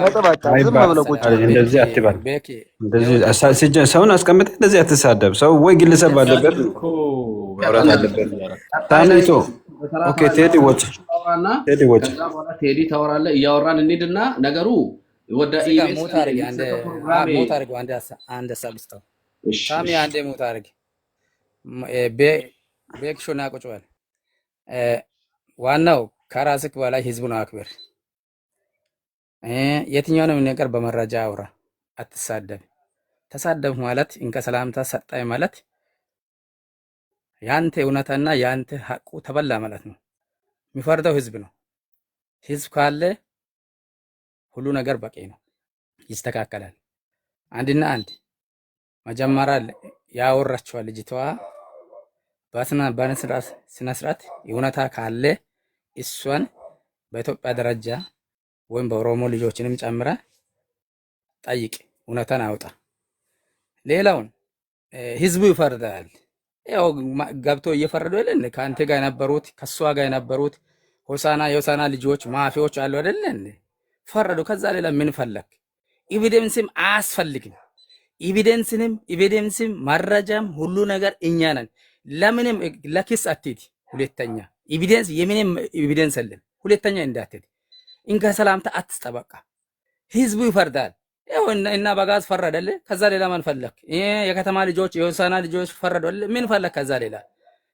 ነጥባታ ዝም ብለው ቁጭ እንደዚህ አትበል። እንደዚህ ሰውን አስቀምጠህ እንደዚህ አትሳደብ። ሰው ወይ ግለሰብ ባለበት ማውራት አለበት። ታንቶ ኦኬ ቴዲ ወጭ ቴዲ ታወራለህ። እያወራን እንሂድና ነገሩ ወደ ኢቢኤስ ሞት አድርጊ። አንድ ሀሳብ ልስጠው። ሳሚ አንዴ ሞት አድርጊ። ቤክ ሾና ቁጭ በል። ዋናው ከራስህ በላይ ህዝቡን አክብር። የትኛውንም ነገር በመረጃ አውራ፣ አትሳደብ። ተሳደብ ማለት እንከ ሰላምታ ሰጣይ ማለት ያንተ እውነታና ያንተ ሐቁ ተበላ ማለት ነው። የሚፈርደው ህዝብ ነው። ህዝብ ካለ ሁሉ ነገር በቂ ነው፣ ይስተካከላል። አንድና አንድ መጀመሪያ ያወራችዋ ልጅቷ በስነ ስርዓት እውነታ ካለ እሷን በኢትዮጵያ ደረጃ ወይም በኦሮሞ ልጆችንም ጨምረ ጠይቅ፣ እውነታን አውጣ። ሌላውን ህዝቡ ይፈርዳል። ያው ገብቶ እየፈረዱ አይደል? ከአንተ ጋር የነበሩት ከሷ ጋር የነበሩት የሆሳና ልጆች ማፊዎች አሉ አይደል? ፈረዱ። ከዛ ሌላ ምን ፈለክ? ኤቪደንስም አያስፈልግም። ኤቪደንስም መረጃም ሁሉ ነገር እኛ ነን። ለምንም ለኪስ አትሄድ። ሁለተኛ ኤቪደንስ የምንም ኤቪደንስ የለም። ሁለተኛ እንዳትሄድ። እንከ ሰላምታ አትስጠበቃ። ህዝቡ ይፈርዳል። ያው እና በጋዝ ፈረደለ። ከዛ ሌላ ምን ፈለክ? የከተማ ልጆች የሆሳና ልጆች ፈረደለ። ምን ፈለክ? ከዛ ሌላ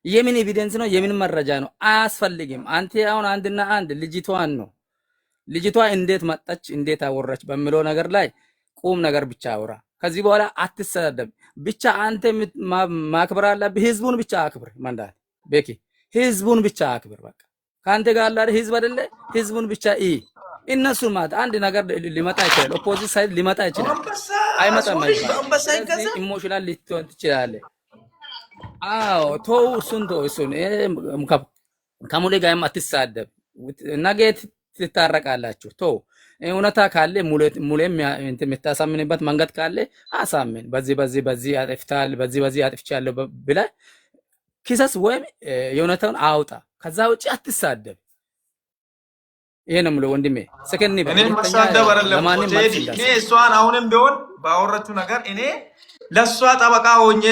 የምን ኤቪደንስ ነው? የምን መረጃ ነው? አያስፈልግም። አንተ አሁን አንድና አንድ ልጅቷን ነው። ልጅቷ እንዴት መጣች፣ እንዴት አወራች በሚለው ነገር ላይ ቁም ነገር ብቻ አውራ። ከዚህ በኋላ አትሰደብ። ብቻ አንተ ማክበር አለብህ። ህዝቡን ብቻ አክብር። መንዳት ቤኪ ህዝቡን ብቻ አክብር። በቃ ካንተ ጋር አለ ህዝብ አይደለ? ህዝቡን ብቻ እነሱ ማለት አንድ ነገር ሊመጣ ይችላል። ኦፖዚት ሳይድ ሊመጣ ይችላል። አይመጣም ማለት ኢሞሽናል ልትሆን ትችላለህ። አዎ ተው፣ እሱን ከሙሌ ጋርም አትሳደብ። ነገ ትታረቃላችሁ። ተው፣ እውነታ ካለ ሙሌም የምታሳምንበት መንገድ ካለ አሳምን። በዚህ አጥፍታል፣ በዚህ አጥፍቻለሁ ብለህ ኪሰስ ወይም የእውነታውን አውጣ። ከዛ ውጪ አትሳደብ። ይሄ ነው የምለው ወንድሜ። ሰከንኒ እኔ መሳደብ አይደለም እኔ እሷን አሁንም ቢሆን ባወራችሁ ነገር እኔ ለሷ ጠበቃ ሆኜ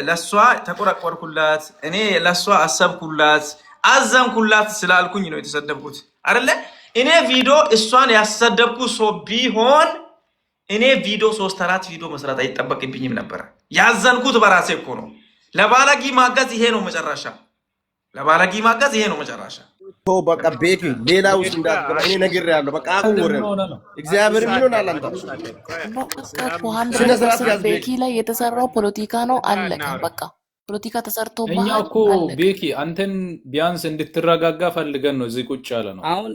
ለሷ ተቆረቆርኩላት፣ እኔ ለሷ አሰብኩላት፣ አዘንኩላት ስላልኩኝ ነው የተሰደብኩት አይደለ? እኔ ቪዲዮ እሷን ያሰደብኩ ሰው ቢሆን እኔ ቪዲዮ 3-4 ቪዲዮ መስራት አይጠበቅብኝም ነበር። ያዘንኩት በራሴ እኮ ነው። ለባለጊ ማገዝ ይሄ ነው መጨረሻ። ለባለጊ ማገዝ ይሄ ነው መጨረሻ። ቶ በቃ ቤኪ ሌላ ውስጥ እንዳትገባ እኔ ነግሬሃለሁ። በቃ አቁር እግዚአብሔር ምን ሆነ አላንተ ቤኪ ላይ የተሰራው ፖለቲካ ነው። አለቀ በቃ ፖለቲካ ተሰርቶ እኛ እኮ ቤኪ አንተን ቢያንስ እንድትረጋጋ ፈልገን ነው እዚህ ቁጭ ያለ ነው። አሁን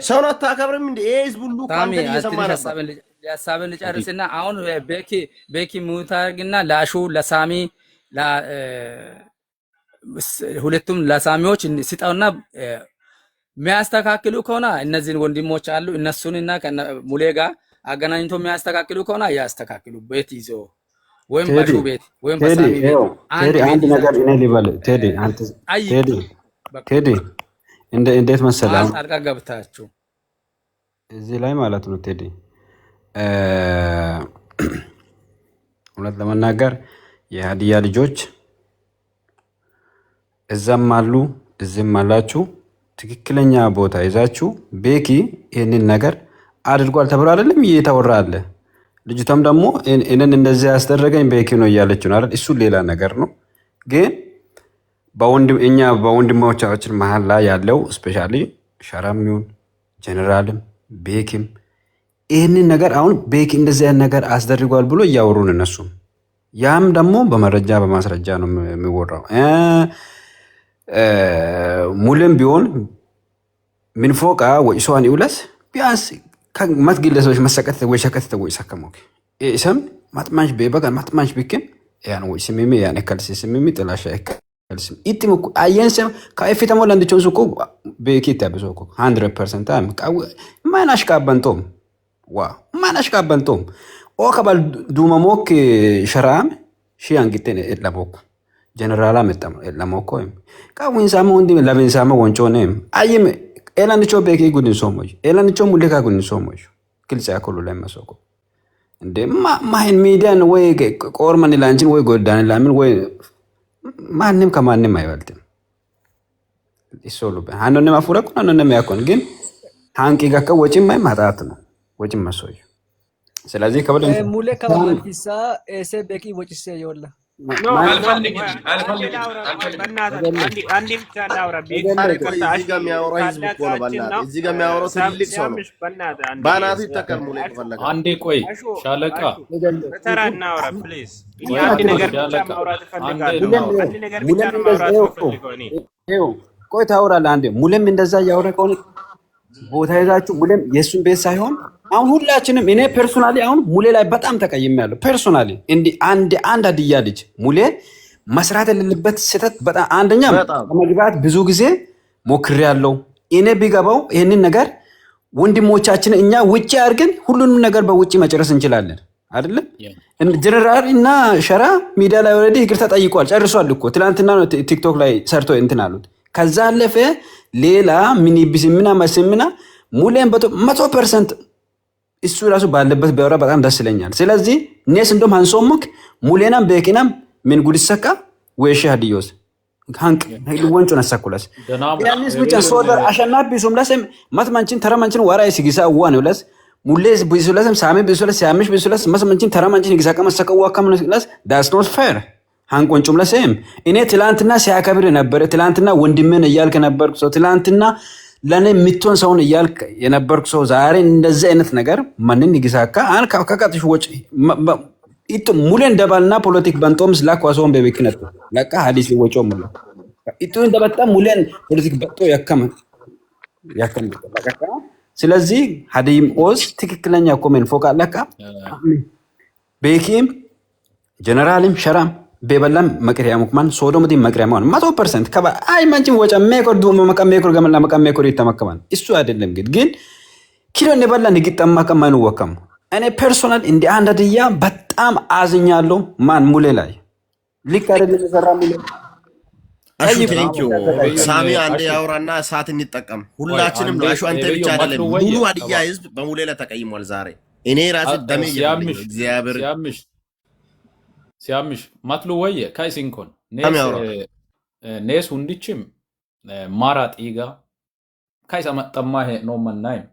ሰውን አታከብርም እንዴ? ህዝብ ሁሉ ካንተ እየሰማ ነበር። ሀሳብን ልጨርስና አሁን ቤኪ ሙታርግና ላሹ ለሳሚ ሁለቱም ለሳሚዎች ሲጣውና የሚያስተካክሉ ከሆነ እነዚህን ወንድሞች አሉ እነሱንና ሙሌ ጋር አገናኝቶ የሚያስተካክሉ ከሆነ ያስተካክሉ። ቤት ይዞ ወይም ባሹ ቤት ወይም በሳሚ ቤት አንድ ነገር እኔ ልበል። ቴዲ እንዴት መሰለህ አልቃ ገብታችሁ እዚህ ላይ ማለት ነው ቴዲ እውነት ለመናገር የሀዲያ ልጆች እዛም አሉ እዚህም አላችሁ። ትክክለኛ ቦታ ይዛችሁ ቤኪ ይህንን ነገር አድርጓል ተብሎ አይደለም እየተወራ አለ። ልጅቷም ደግሞ እኔን እንደዚህ ያስደረገኝ ቤኪ ነው እያለች ነው አይደል? እሱ ሌላ ነገር ነው። ግን እኛ በወንድሞቻችን መሀል ላይ ያለው ስፔሻሊ ሸራም ይሁን ጀነራልም ቤኪም ይህንን ነገር አሁን ቤኪ እንደዚህ አይነት ነገር አስደርጓል ብሎ እያወሩን እነሱ ያም ደግሞ በመረጃ በማስረጃ ነው የሚወራው። ሙሌም ቢሆን ምን ፎቃ ወይ ሷን ይውለስ ቢያንስ ከመት ግለሰቦች መሰቀት ወይ ሸቀት ወይ ሰከሞክ ኢሰም ማጥማሽ በበጋ ማጥማሽ ቢክን ያን ወይ ስሚሚ ያን ከልሲ ስሚሚ ጥላሻ ከልሲ ኢትም አየንሰም ካይፊተሞ ለንድቾንሱ እኮ ቤኪ ታብሶ እኮ 100% አም ማናሽ ካባንቶም ዋ ማናሽ ካባንቶም ኦ ከባል ዱማሞክ ሸራም ሺያንግቴን ለሞክ ጀነራላ መጣም ለሞክ ቃውን ሳሞ እንዲ ለብን ሳሞ ወንጮኔም አይም ኤላንቾ ቤኪ ጉድን ሶሞይ ኤላንቾ ሙሌካ ጉድን ሶሞይ ግልጽ ያኮሉ ላይ መስኮ እንደ ማይን ሚዲያን ወይ ቆርማን ላንቺን ወይ ጎዳን ላምን ወይ ማንንም ከማንንም አይበልጥም ይሶሉ አንነም አፉራኩ አንነም ያኮን ግን ሃንቂ ጋከ ወጪም ማጣት ነው ወጪም መስወይ ስለዚህ ከበለ ሙሌ ከማንፊሳ ኤሴ ቤኪ ወጪስ ይወላ አልፈልግም እዚህ ጋር የሚያወራው ህዝብ እኮ ነው። በእናትህ እዚህ ጋር የሚያወራው ትልቅ ሰው ነው። በእናትህ ይተከል ሙሌ ከፈለገ አንዴ ቆይ ሻለቃ ተራ እናውራ ፕሊዝ። አንድ ነገር ብቻ ማውራት እፈልጋለሁ። አንድ ነገር ብቻ ማውራት እፈልጋለሁ። ቆይ ታወራለህ አንዴ። ሙሌም እንደዛ እያወራ ከሆነ ቦታ ይዛችሁ ሙሌም የሱን ቤት ሳይሆን አሁን ሁላችንም እኔ ፐርሶናሊ አሁን ሙሌ ላይ በጣም ተቀይሜያለሁ። ፐርሶናሊ እንዲ አንድ አድያ ልጅ ሙሌ መስራት የሌለበት ስህተት በጣም አንደኛ መግባት ብዙ ጊዜ ሞክሬያለሁ። እኔ ቢገባው ይሄንን ነገር ወንድሞቻችን እኛ ውጪ አድርገን ሁሉንም ነገር በውጪ መጨረስ እንችላለን አይደለ? ጀነራል እና ሸራ ሚዲያ ላይ ኦልሬዲ ይቅርታ ጠይቋል፣ ጨርሷል እኮ ትናንትና ነው ቲክቶክ ላይ ሰርቶ እንትን አሉት። ከዛ አለፈ ሌላ ሚኒ ቢስምና መስምና ሙሌን 100% እሱ ራሱ ባለበት ቢያወራ በጣም ደስ ይለኛል። ስለዚህ ኔስ እንደም አንሶሙክ ሙሌናም በኪናም ምን ጉድሰካ ወይሽ ሀዲዮስ ሃንቅ ወንጮ ነሳኩላስ ያንስ ብቻ ሶደር አሸናቢ ሱምላሰም ማትማንቺን ተረማንቺን ወራይ ሲጊሳ ዋን ይውላስ ሙሌስ ቢሱላሰም ሳሚ ቢሱላስ ሳሚሽ ቢሱላስ ማትማንቺን ተረማንቺን ይጊሳ ከመሰከው ዋካም ነስላስ ዳስ ኖት ፌር ሃንቅ ወንጮም ለሰም እኔ ትላንትና ሲያከብር ነበር። ትላንትና ወንድሜን እያልከ ነበርኩ ሰው ትላንትና ለኔ ምትሆን ሰውን እያልክ የነበርኩ ሰው ዛሬ እንደዚህ አይነት ነገር ማንን ይግዛካ አን ካካካትሽ ወጪ ኢት ሙሌ እንደባልና ፖለቲክ ባንጦምስ ላኳሶን በቤክነት ለቃ ሐዲስ ወጪው ሙሉ ኢቱ እንደበጣ ሙሌን ፖለቲክ በጦ ያከመ ለቃ ስለዚህ ሐዲም ኦስ ትክክለኛ ኮሜንት ፎካ ለቃ ቤኪም ጀነራልም ሸራም በበላም መቅሪያ ሙክማን ሶዶምቲ መቅሪያ ማን 100% ከባ አይ ማንቺን ወጫ ሜኮር ዱ መቀም ሜኮር ገመላ መቀም ሜኮር ይተመከማን እሱ አይደለም ግን ኪሎ እንደበላ ንግጣማ ከማኑ ወከም እኔ ፐርሶናል እንደ አንድ አድያ በጣም አዝኛለሁ። ማን ሙሌ ላይ ሊክ አይደለም ዘራ ሙሌ አሹ ቴንኪው ሳሚ አንዴ ያውራና ሰዓት እንጠቀም ሁላችንም ነው። አሹ አንተ ብቻ አይደለም ሙሉ አድያ ህዝብ በሙሌ ላይ ተቀይሟል ዛሬ። እኔ ራሴ ደሜ እግዚአብሔር ሲያምሽ ማትሉ ወየ ካይሲንኮን ኔስ ሁንዲችም ማራ ጢጋ ካይሳ መጠማ ሄ ነው መናይም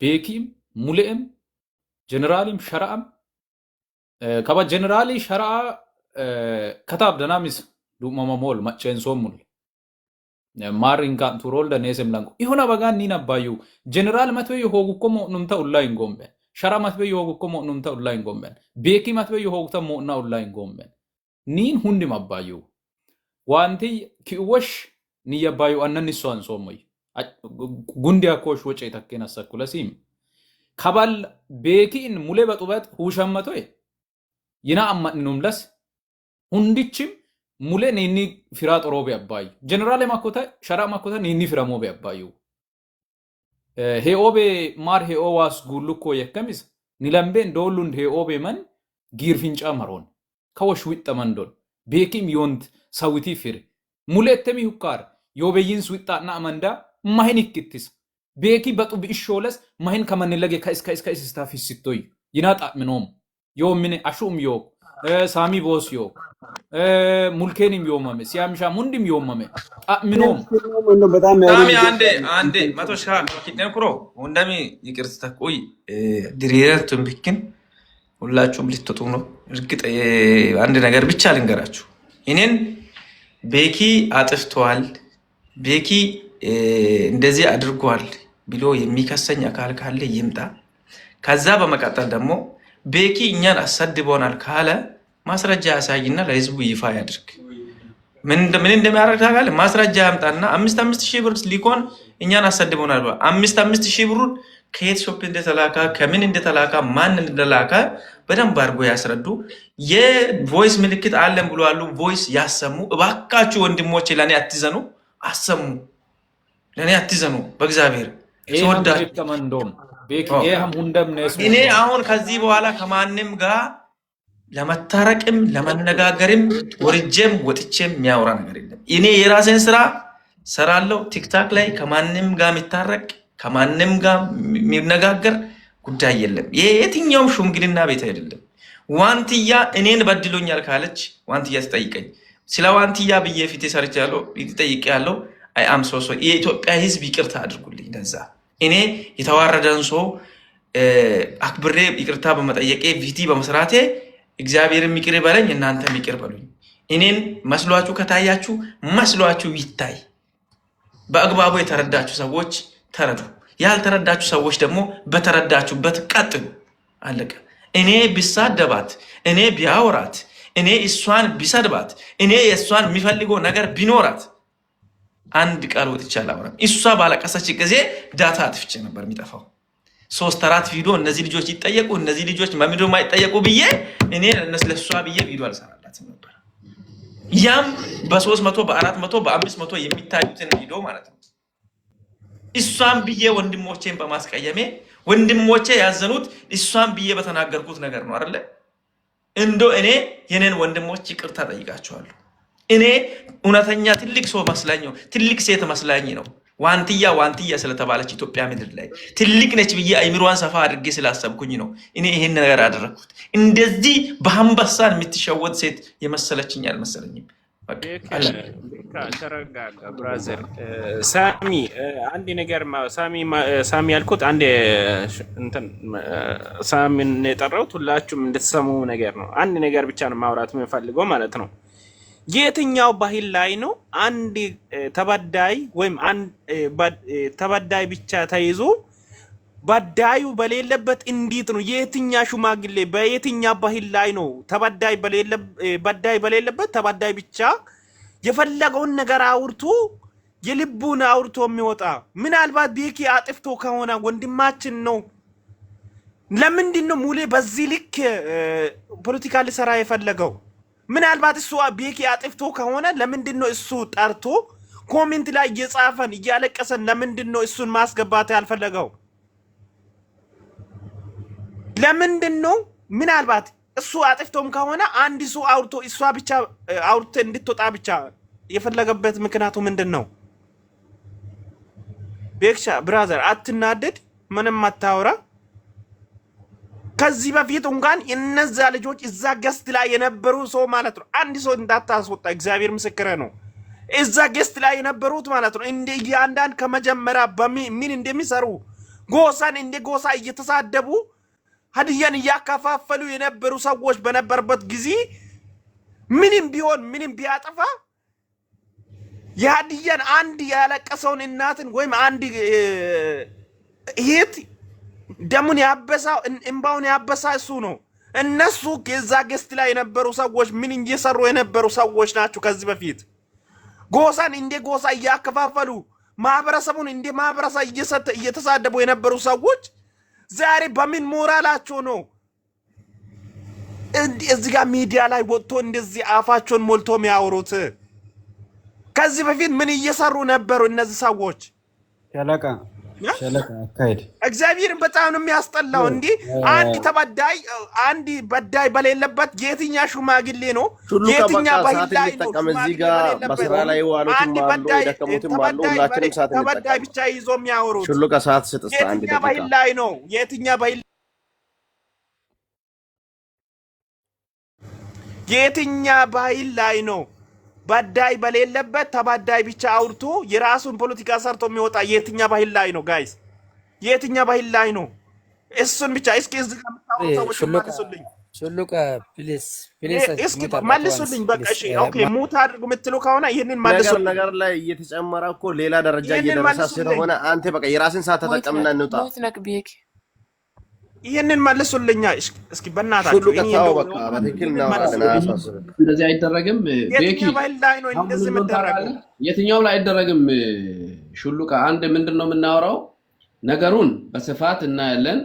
ቤኪም ሙሌም ጀነራልም ሸራም ከባ ጀነራሊ ሸራ ከታብ ደናሚስ ዱማማሞል ማጨን ሶሙል ማሪን ካንቱ ሮል ደኔስም ላንኩ ይሁና በጋን ኒና ባዩ ጀነራል መትበይ ሆጉ ኮሞ ኑምታ ኡላይን ጎምበ ሸራ መትበይ ሆጉ ኮሞ ኑምታ ኡላይን ጎምበን ቤኪ መትበይ ሆጉ ተሞ ና ኡላይን ጎምበን ኒን ሁንዲ ማባዩ ዋንቲ ኪወሽ ኒያባዩ አነን ሷን ሶሞይ ጉንዲያ ኮሽ ወጪ ተከና ሰኩለሲም ከባል ቤኪን ሙሌ በጡበት ሁሸመቶይ ይና አማንኑምለስ ሁንዲችም ሙሌ ኒኒ ፊራጥ ሮቤ አባዩ ጀነራል ማኮታ ሸራ ማኮታ ኒኒ ፊራሞቤ አባዩ ሄኦቤ ማር ሄኦዋስ ጉሉኮ የከሚስ ኒለምቤን ዶሉንድ ሄኦቤ መን ጊር ፊንጫ መሮን ከወሽ ዊጠመንዶን ቤኪም ዮንት ሰዊቲ ፊር ሙሌተሚ ሁካር ዮቤይን ስዊጣና አመንዳ ማህን ይክትስ ቤኪ በጡ ቢሾለስ ማህን ከመንለገ ከእስከ ስታፊስ ሲቶይ ይናጣ ምኖም ዮምኔ አሹም ዮ ሳሚ ቦስ ዮ ሙልኬንም ዮማመ ሲያምሻ ሙንዲም ዮማመ ምኖም ሳሚ አንዴ ማቶሻ ኪደን ኩሮ ወንዳሚ ይቅርታ ቆይ ድሪረቱን ቢክን ሁላችሁም ልትወጡ ነው። እርግጥ አንድ ነገር ብቻ ልንገራችሁ። እኔን ቤኪ አጥፍቷል፣ ቤኪ እንደዚህ አድርጓል ብሎ የሚከሰኝ አካል ካለ ይምጣ። ከዛ በመቀጠል ደግሞ ቤኪ እኛን አሰድቦናል ካለ ማስረጃ ያሳይና ለህዝቡ ይፋ ያድርግ። ምን እንደሚያደርግ ታውቃለህ? ማስረጃ ያምጣና 5,000 ብር ሊኮን እኛን አሰድቦናል ብሎ 5,000 ብሩን ከየት ሾፕ እንደተላካ ከምን እንደተላካ ማን እንደላካ በደንብ አድርጎ ያስረዱ። የቮይስ ምልክት አለን ብሎ አሉ። ቮይስ ያሰሙ። እባካችሁ ወንድሞቼ ለኔ አትዘኑ፣ አሰሙ። ለኔ አትዘኑ በእግዚአብሔር እኔ አሁን ከዚህ በኋላ ከማንም ጋር ለመታረቅም ለመነጋገርም ወርጄም ወጥቼም የሚያወራ ነገር የለም። እኔ የራሴን ስራ ሰራለሁ። ቲክታክ ላይ ከማንም ጋር የሚታረቅ ከማንም ጋር የሚነጋገር ጉዳይ የለም። የትኛውም ሽምግልና ቤት አይደለም። ዋንትያ እኔን በድሎኛል ካለች ዋንትያ ትጠይቀኝ። ስለ ዋንትያ ብዬ ፊት ሰርቻለሁ፣ ይጠይቃለሁ። አይ አም ሶ የኢትዮጵያ ህዝብ ይቅርታ አድርጉልኝ። ለዛ እኔ የተዋረደን ሰው አክብሬ ይቅርታ በመጠየቄ ቪቲ በመስራቴ እግዚአብሔርም ይቅር በለኝ፣ እናንተም ይቅር በሉኝ። እኔን መስሏችሁ ከታያችሁ መስሏችሁ ይታይ። በአግባቡ የተረዳችሁ ሰዎች ተረዱ፣ ያልተረዳችሁ ሰዎች ደግሞ በተረዳችሁበት ቀጥሉ። አለቀ። እኔ ቢሳደባት፣ እኔ ቢያወራት፣ እኔ እሷን ቢሰድባት፣ እኔ የእሷን የሚፈልገው ነገር ቢኖራት አንድ ቃል ወጥቼ አላወራም። እሷ ባለቀሰች ጊዜ ዳታ አጥፍቼ ነበር የሚጠፋው። 3-4 ቪዲዮ እነዚህ ልጆች ይጠየቁ እነዚህ ልጆች መምዶ ማይጠየቁ ብዬ እኔ ለሷ ብዬ ቪዲዮ አልሰራላትም ነበር። ያም በ300 በ400 በ500 የሚታዩትን ቪዲዮ ማለት ነው። እሷን ብዬ ወንድሞቼን በማስቀየሜ ወንድሞቼ ያዘኑት እሷን ብዬ በተናገርኩት ነገር ነው አይደለ? እንዶ እኔ የኔን ወንድሞች ይቅርታ ጠይቃቸዋለሁ። እኔ እውነተኛ ትልቅ ሰው መስላኝ ነው፣ ትልቅ ሴት መስላኝ ነው። ዋንትያ ስለተባለች ኢትዮጵያ ምድር ላይ ትልቅ ነች ብዬ አይምሮዋን ሰፋ አድርጌ ስላሰብኩኝ ነው እኔ ይሄን ነገር አደረኩት። እንደዚህ በአንበሳን የምትሸወድ ሴት የመሰለችኝ አልመሰለኝም። ተረጋጋ ብራዘር። ሳሚ አንድ ነገር ሳሚ ያልኩት አንድ እንትን ሳሚን የጠራሁት ሁላችሁም እንድትሰሙ ነገር ነው። አንድ ነገር ብቻ ነው ማውራት የምፈልገው ማለት ነው። የትኛው ባህል ላይ ነው አንድ ተበዳይ ወይም ተበዳይ ብቻ ተይዞ በዳዩ በሌለበት እንዴት ነው? የትኛ ሽማግሌ በየትኛ ባህል ላይ ነው በዳይ በሌለበት ተበዳይ ብቻ የፈለገውን ነገር አውርቶ የልቡን አውርቶ የሚወጣ? ምናልባት ቤኪ አጥፍቶ ከሆነ ወንድማችን ነው። ለምንድን ነው ሙሌ በዚህ ልክ ፖለቲካ ሊሰራ የፈለገው? ምናልባት እሱ ቤኪ አጥፍቶ ከሆነ ለምንድን ነው እሱ ጠርቶ ኮሜንት ላይ እየጻፈን እያለቀሰን ለምንድን ነው እሱን ማስገባት ያልፈለገው? ለምንድን ነው? ምናልባት እሱ አጥፍቶም ከሆነ አንድ እሱ አውርቶ እሷ ብቻ አውርቶ እንድትወጣ ብቻ የፈለገበት ምክንያቱ ምንድን ነው? ቤክሻ ብራዘር አትናደድ፣ ምንም አታውራ። ከዚህ በፊት እንኳን እነዛ ልጆች እዛ ገስት ላይ የነበሩ ሰው ማለት ነው አንድ ሰው እንዳታስወጣ እግዚአብሔር ምስክረ ነው። እዛ ገስት ላይ የነበሩት ማለት ነው እንደ እያንዳንድ ከመጀመሪያ ምን እንደሚሰሩ ጎሳን እንደ ጎሳ እየተሳደቡ ሀዲያን እያከፋፈሉ የነበሩ ሰዎች በነበርበት ጊዜ ምንም ቢሆን ምንም ቢያጠፋ የሀዲያን አንድ ያለቀሰውን እናትን ወይም አንድ እህት ደሙን ያበሳው እንባውን ያበሳ እሱ ነው። እነሱ ከዛ ገስት ላይ የነበሩ ሰዎች ምን እየሰሩ የነበሩ ሰዎች ናቸው። ከዚህ በፊት ጎሳን እንደ ጎሳ እያከፋፈሉ ማህበረሰቡን እንደ ማህበረሰብ እየተሳደቡ የነበሩ ሰዎች ዛሬ በምን ሞራላቸው ነው እዚህ ጋር ሚዲያ ላይ ወጥቶ እንደዚህ አፋቸውን ሞልቶ የሚያወሩት? ከዚህ በፊት ምን እየሰሩ ነበሩ እነዚህ ሰዎች? ሸለቃ አካሄድ እግዚአብሔርን በጣም ነው የሚያስጠላው። እንዲ አንድ ተበዳይ አንድ በዳይ በሌለበት የትኛ ሽማግሌ ነው? የትኛ ባህል ላይ ነው? እዚህ ጋር በስራ ላይ ዋሉትም አሉ የደከሙትም አሉ። ሁላችንም ሰዓት ተበዳይ ብቻ ይዞ የሚያወሩት ሹሉቃ ሰዓት ስጥስ አንድ የትኛ ባህል ላይ ነው? የትኛ ባህል ላይ ነው? በዳይ በሌለበት ተበዳይ ብቻ አውርቶ የራሱን ፖለቲካ ሰርቶ የሚወጣ የትኛ ባህል ላይ ነው? ጋይስ የትኛ ባህል ላይ ነው? እሱን ብቻ እስኪ እዚህ ጋር የምታወሩ ሰዎች መልሱልኝ። ሹሉቃ ፕሊዝ እስኪ መልሱልኝ። በቃ እሺ ኦኬ ሙት አድርጉ የምትሉ ከሆነ ይሄንን መልሱልኝ። ነገር ላይ እየተጨመረ እኮ ሌላ ደረጃ እየደረሰ ስለሆነ አንተ በቃ የራስን ሰዓት ተጠቀምና እንውጣ። ይሄንን መልሱልኛ እስኪ በእናታችሁ። ሁሉ ቀጣው በቃ በትክክል እናወራለን። አያሳስብም። እንደዚህ አይደረግም። ቤኪ የትኛው ላይ አይደረግም። ሹሉቃ አንድ ምንድነው የምናወራው ነገሩን በስፋት እናያለን።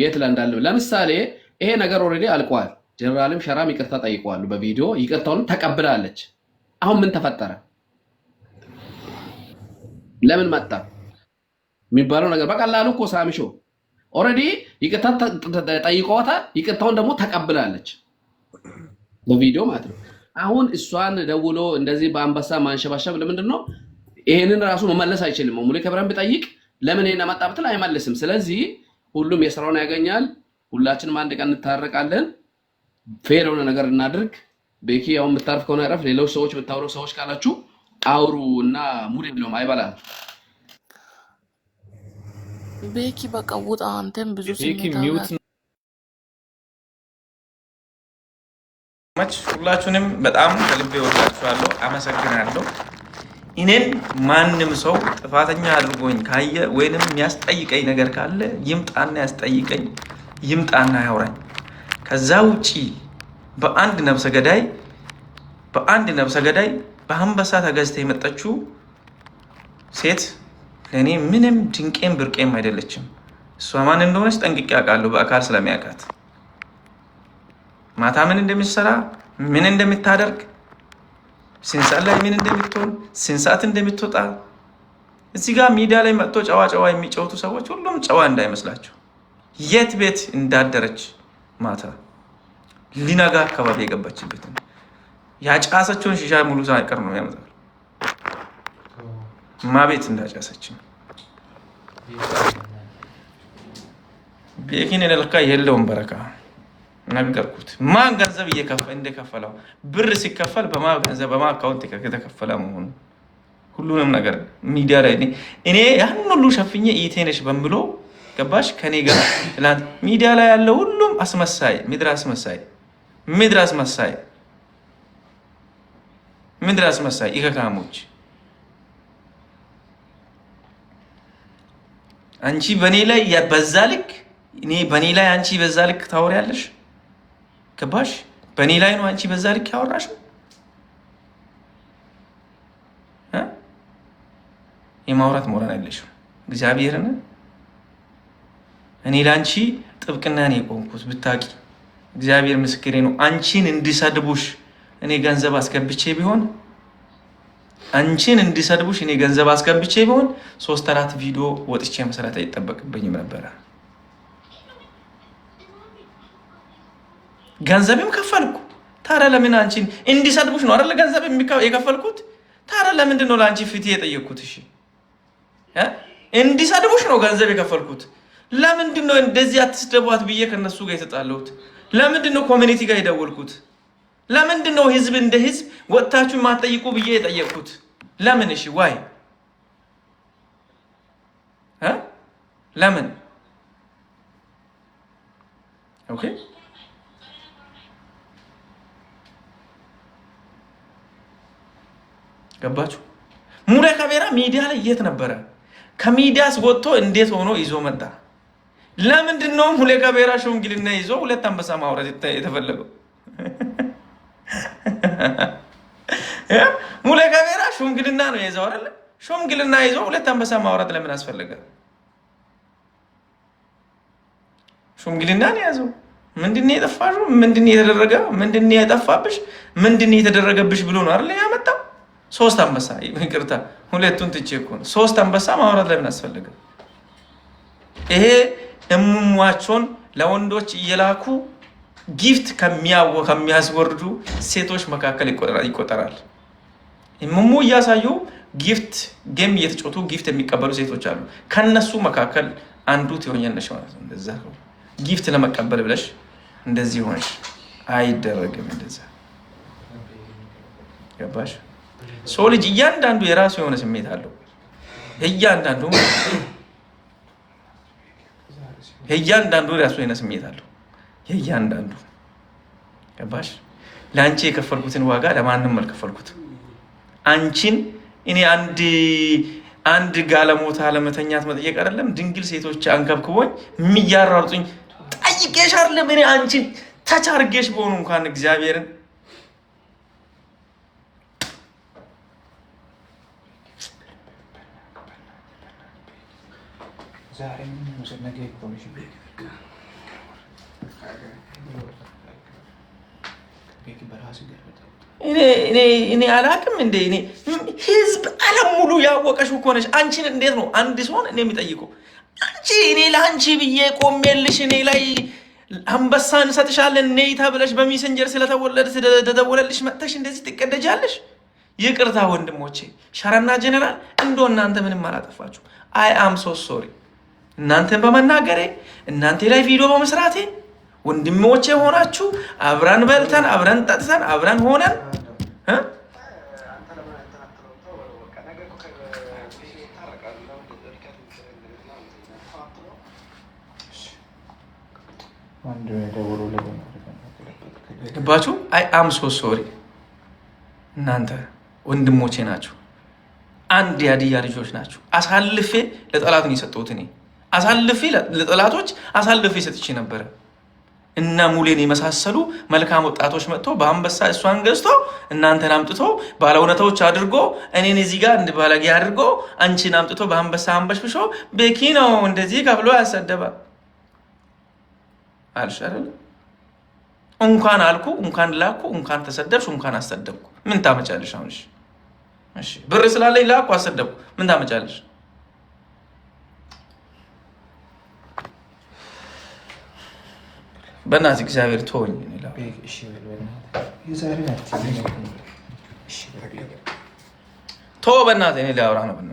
የት ላይ እንዳለ ለምሳሌ ይሄ ነገር ኦሬዲ አልቋል። ጀነራልም ሸራም ይቅርታ ጠይቀዋል በቪዲዮ ይቅርታውን ተቀብላለች። አሁን ምን ተፈጠረ? ለምን መጣ የሚባለው ነገር በቀላሉ እኮ ሳሚሾ ኦሬዲ ይቅርታ ጠይቀዋታል። ይቅርታውን ደግሞ ተቀብላለች በቪዲዮ ማለት ነው። አሁን እሷን ደውሎ እንደዚህ በአንበሳ ማንሸባሸብ ለምንድን ነው? ይሄንን ራሱ መመለስ አይችልም። ሙሌ ከብረን ቢጠይቅ ለምን ይሄን አመጣ ብትል አይመልስም። ስለዚህ ሁሉም የስራውን ያገኛል። ሁላችንም አንድ ቀን እንታረቃለን። ፌር የሆነ ነገር እናድርግ። ቤኪ ያው የምታርፍ ከሆነ አረፍ። ሌሎች ሰዎች የምታወሩ ሰዎች ካላችሁ አውሩ እና ሙድ የለውም አይባላም። ቤኪ በቃ ውጣ። አንተም ብዙ ቤኪ ሚውት ሁላችሁንም በጣም ከልቤ ወዳችኋለሁ፣ አመሰግናለሁ። እኔን ማንም ሰው ጥፋተኛ አድርጎኝ ካየ ወይንም የሚያስጠይቀኝ ነገር ካለ ይምጣና ያስጠይቀኝ፣ ይምጣና ያውራኝ። ከዛ ውጪ በአንድ ነፍሰ ገዳይ በአንበሳ ተገዝታ የመጣችው ሴት ለእኔ ምንም ድንቄም ብርቄም አይደለችም። እሷ ማን እንደሆነች ጠንቅቄ አውቃለሁ፣ በአካል ስለሚያውቃት ማታ ምን እንደሚሰራ ምን እንደምታደርግ ስንት ሰዓት ላይ ምን እንደምትሆን ስንት ሰዓት እንደምትወጣ እዚህ ጋር ሚዲያ ላይ መጥቶ ጨዋ የሚጫወቱ ሰዎች ሁሉም ጨዋ እንዳይመስላቸው የት ቤት እንዳደረች ማታ ሊነጋ አካባቢ የገባችበት ያጫሰችውን ሺሻ ሙሉ ሳይቀር ነው ያመጣው። ማቤት እንዳጫሰችኝ ቤኪን ለልካ የለውም በረካ ነገርኩት። ማን ገንዘብ እንደከፈለው ብር ሲከፈል ገንዘብ በማ አካውንት የተከፈለ መሆኑ ሁሉንም ነገር ሚዲያ ላይ እኔ ያን ሁሉ ሸፍኜ ኢቴነሽ በምሎ ገባሽ ከኔ ጋር ትላንት ሚዲያ ላይ ያለው ሁሉም አስመሳይ ምድር አስመሳይ ኢከካሞች። አንቺ በኔ ላይ በዛ ልክ እኔ በኔ ላይ አንቺ በዛ ልክ ታወሪያለሽ። ገባሽ? በኔ ላይ ነው አንቺ በዛ ልክ ያወራሽ። የማውራት ሞራል ያለሽ እግዚአብሔርን እኔ ላንቺ ጥብቅና ነው የቆምኩት ብታቂ። እግዚአብሔር ምስክሬ ነው። አንቺን እንዲሰድቡሽ እኔ ገንዘብ አስገብቼ ቢሆን 3-4 ቪዲዮ ወጥቼ መስራት አይጠበቅብኝም ነበረ። ገንዘብም ከፈልኩ። ታዲያ ለምን አንቺን እንዲሰድቡሽ ነው አይደል ገንዘብ የከፈልኩት? ታዲያ ለምንድን ነው ለአንቺ ፊት የጠየቅኩት? እሺ እንዲሰድቡሽ ነው ገንዘብ የከፈልኩት። ለምንድን ነው እንደዚህ አትስደቧት ብዬ ከነሱ ጋር የተጣለሁት? ለምንድን ነው ኮሚኒቲ ጋር የደወልኩት? ለምንድን ነው ህዝብ እንደ ህዝብ ወጥታችሁ ማጠይቁ ብዬ የጠየቅኩት? ለምን? እሺ ዋይ ለምን? ኦኬ ገባችሁ? ሙሌ ካቤራ ሚዲያ ላይ የት ነበረ? ከሚዲያስ ወጥቶ እንዴት ሆኖ ይዞ መጣ? ለምንድን ነው ሙሌ ካቤራ ሽምግልና ይዞ 2 አንበሳ ማውረድ የተፈለገው? ሙሌ ካቤራ ሽምግልና ነው የያዘው አይደል? ሽምግልና ይዞ 2 አንበሳ ማውረድ ለምን አስፈለገ? ሽምግልና ነው የያዘው። ምንድነው የጠፋሽው? ምንድነው የተደረገ? ምንድነው የጠፋብሽ? ምንድነው የተደረገብሽ ብሎ ነው አይደል ያመጣው? 3 አንበሳ ይቅርታ፣ 2ቱን ትቼ እኮ ነው 3 አንበሳ ማውረድ ለምን አስፈለገ? ይሄ እሙሟቸውን ለወንዶች እየላኩ ጊፍት ከሚያስወርዱ ሴቶች መካከል ይቆጠራል። እሙሙ እያሳዩ ጊፍት ጌም እየተጫወቱ ጊፍት የሚቀበሉ ሴቶች አሉ። ከነሱ መካከል አንዱ ትሆኛለሽ ማለት ነው። እንደዛ ጊፍት ለመቀበል ብለሽ እንደዚህ ሆነሽ አይደረግም። እንደዛ ገባሽ? ሰው ልጅ እያንዳንዱ የራሱ የሆነ ስሜት አለው። እያንዳንዱ የራሱ የሆነ ስሜት አለው። የእያንዳንዱ ገባሽ? ለአንቺ የከፈልኩትን ዋጋ ለማንም አልከፈልኩትም። አንቺን እኔ አንድ ጋለሞታ ለመተኛት መጠየቅ አይደለም ድንግል ሴቶች አንከብክቦኝ የሚያራሩጡኝ ጠይቄሽ አይደለም እኔ አንቺን ታች አድርጌሽ በሆኑ እንኳን እግዚአብሔርን እኔ አላቅም እንዴ እኔ ህዝብ ዓለም ሙሉ ያወቀሽ እኮ ነሽ። አንቺን እንዴት ነው አንድ ሰውን እኔ የሚጠይቀው? አንቺ እኔ ለአንቺ ብዬ ቆሜልሽ እኔ ላይ አንበሳን እንሰጥሻለን ነይ ተብለሽ በሜሴንጀር ስለተደወለልሽ መጥተሽ እንደዚህ ትቀደጃለሽ? ይቅርታ ወንድሞቼ፣ ሸረና ጀነራል እንደው እናንተ ምንም አላጠፋችሁ። አይ አም ሶ ሶሪ እናንተን በመናገሬ እናንተ ላይ ቪዲዮ በመስራቴ ወንድሞቼ ሆናችሁ አብረን በልተን አብረን ጠጥተን አብረን ሆነን ገባችሁ? አይ አም ሶ ሶሪ እናንተ ወንድሞቼ ናችሁ። አንድ ያድያ ልጆች ናችሁ። አሳልፌ ለጠላት ነው የሰጠሁት። እኔ አሳልፌ ለጠላቶች አሳልፌ ሰጥቼ ነበረ እና ሙሌን የመሳሰሉ መልካም ወጣቶች መጥቶ በአንበሳ እሷን ገዝቶ እናንተን አምጥቶ ባለውነታዎች አድርጎ እኔን እዚህ ጋር እንደ ባለጌ አድርጎ አንቺን አምጥቶ በአንበሳ አንበሽብሾ ቤኪ ነው እንደዚህ ከፍሎ ያሰደባ አልሽ አይደል? እንኳን አልኩ፣ እንኳን ላኩ፣ እንኳን ተሰደብሽ፣ እንኳን አሰደብኩ። ምን ታመጫለሽ አሁን? እሺ ብር ስላለኝ ላኩ አሰደብኩ። ምን ታመጫለሽ? በእናትህ እግዚአብሔር ተወኝ። ቶ በእናትህ እኔ ላውራ ነው።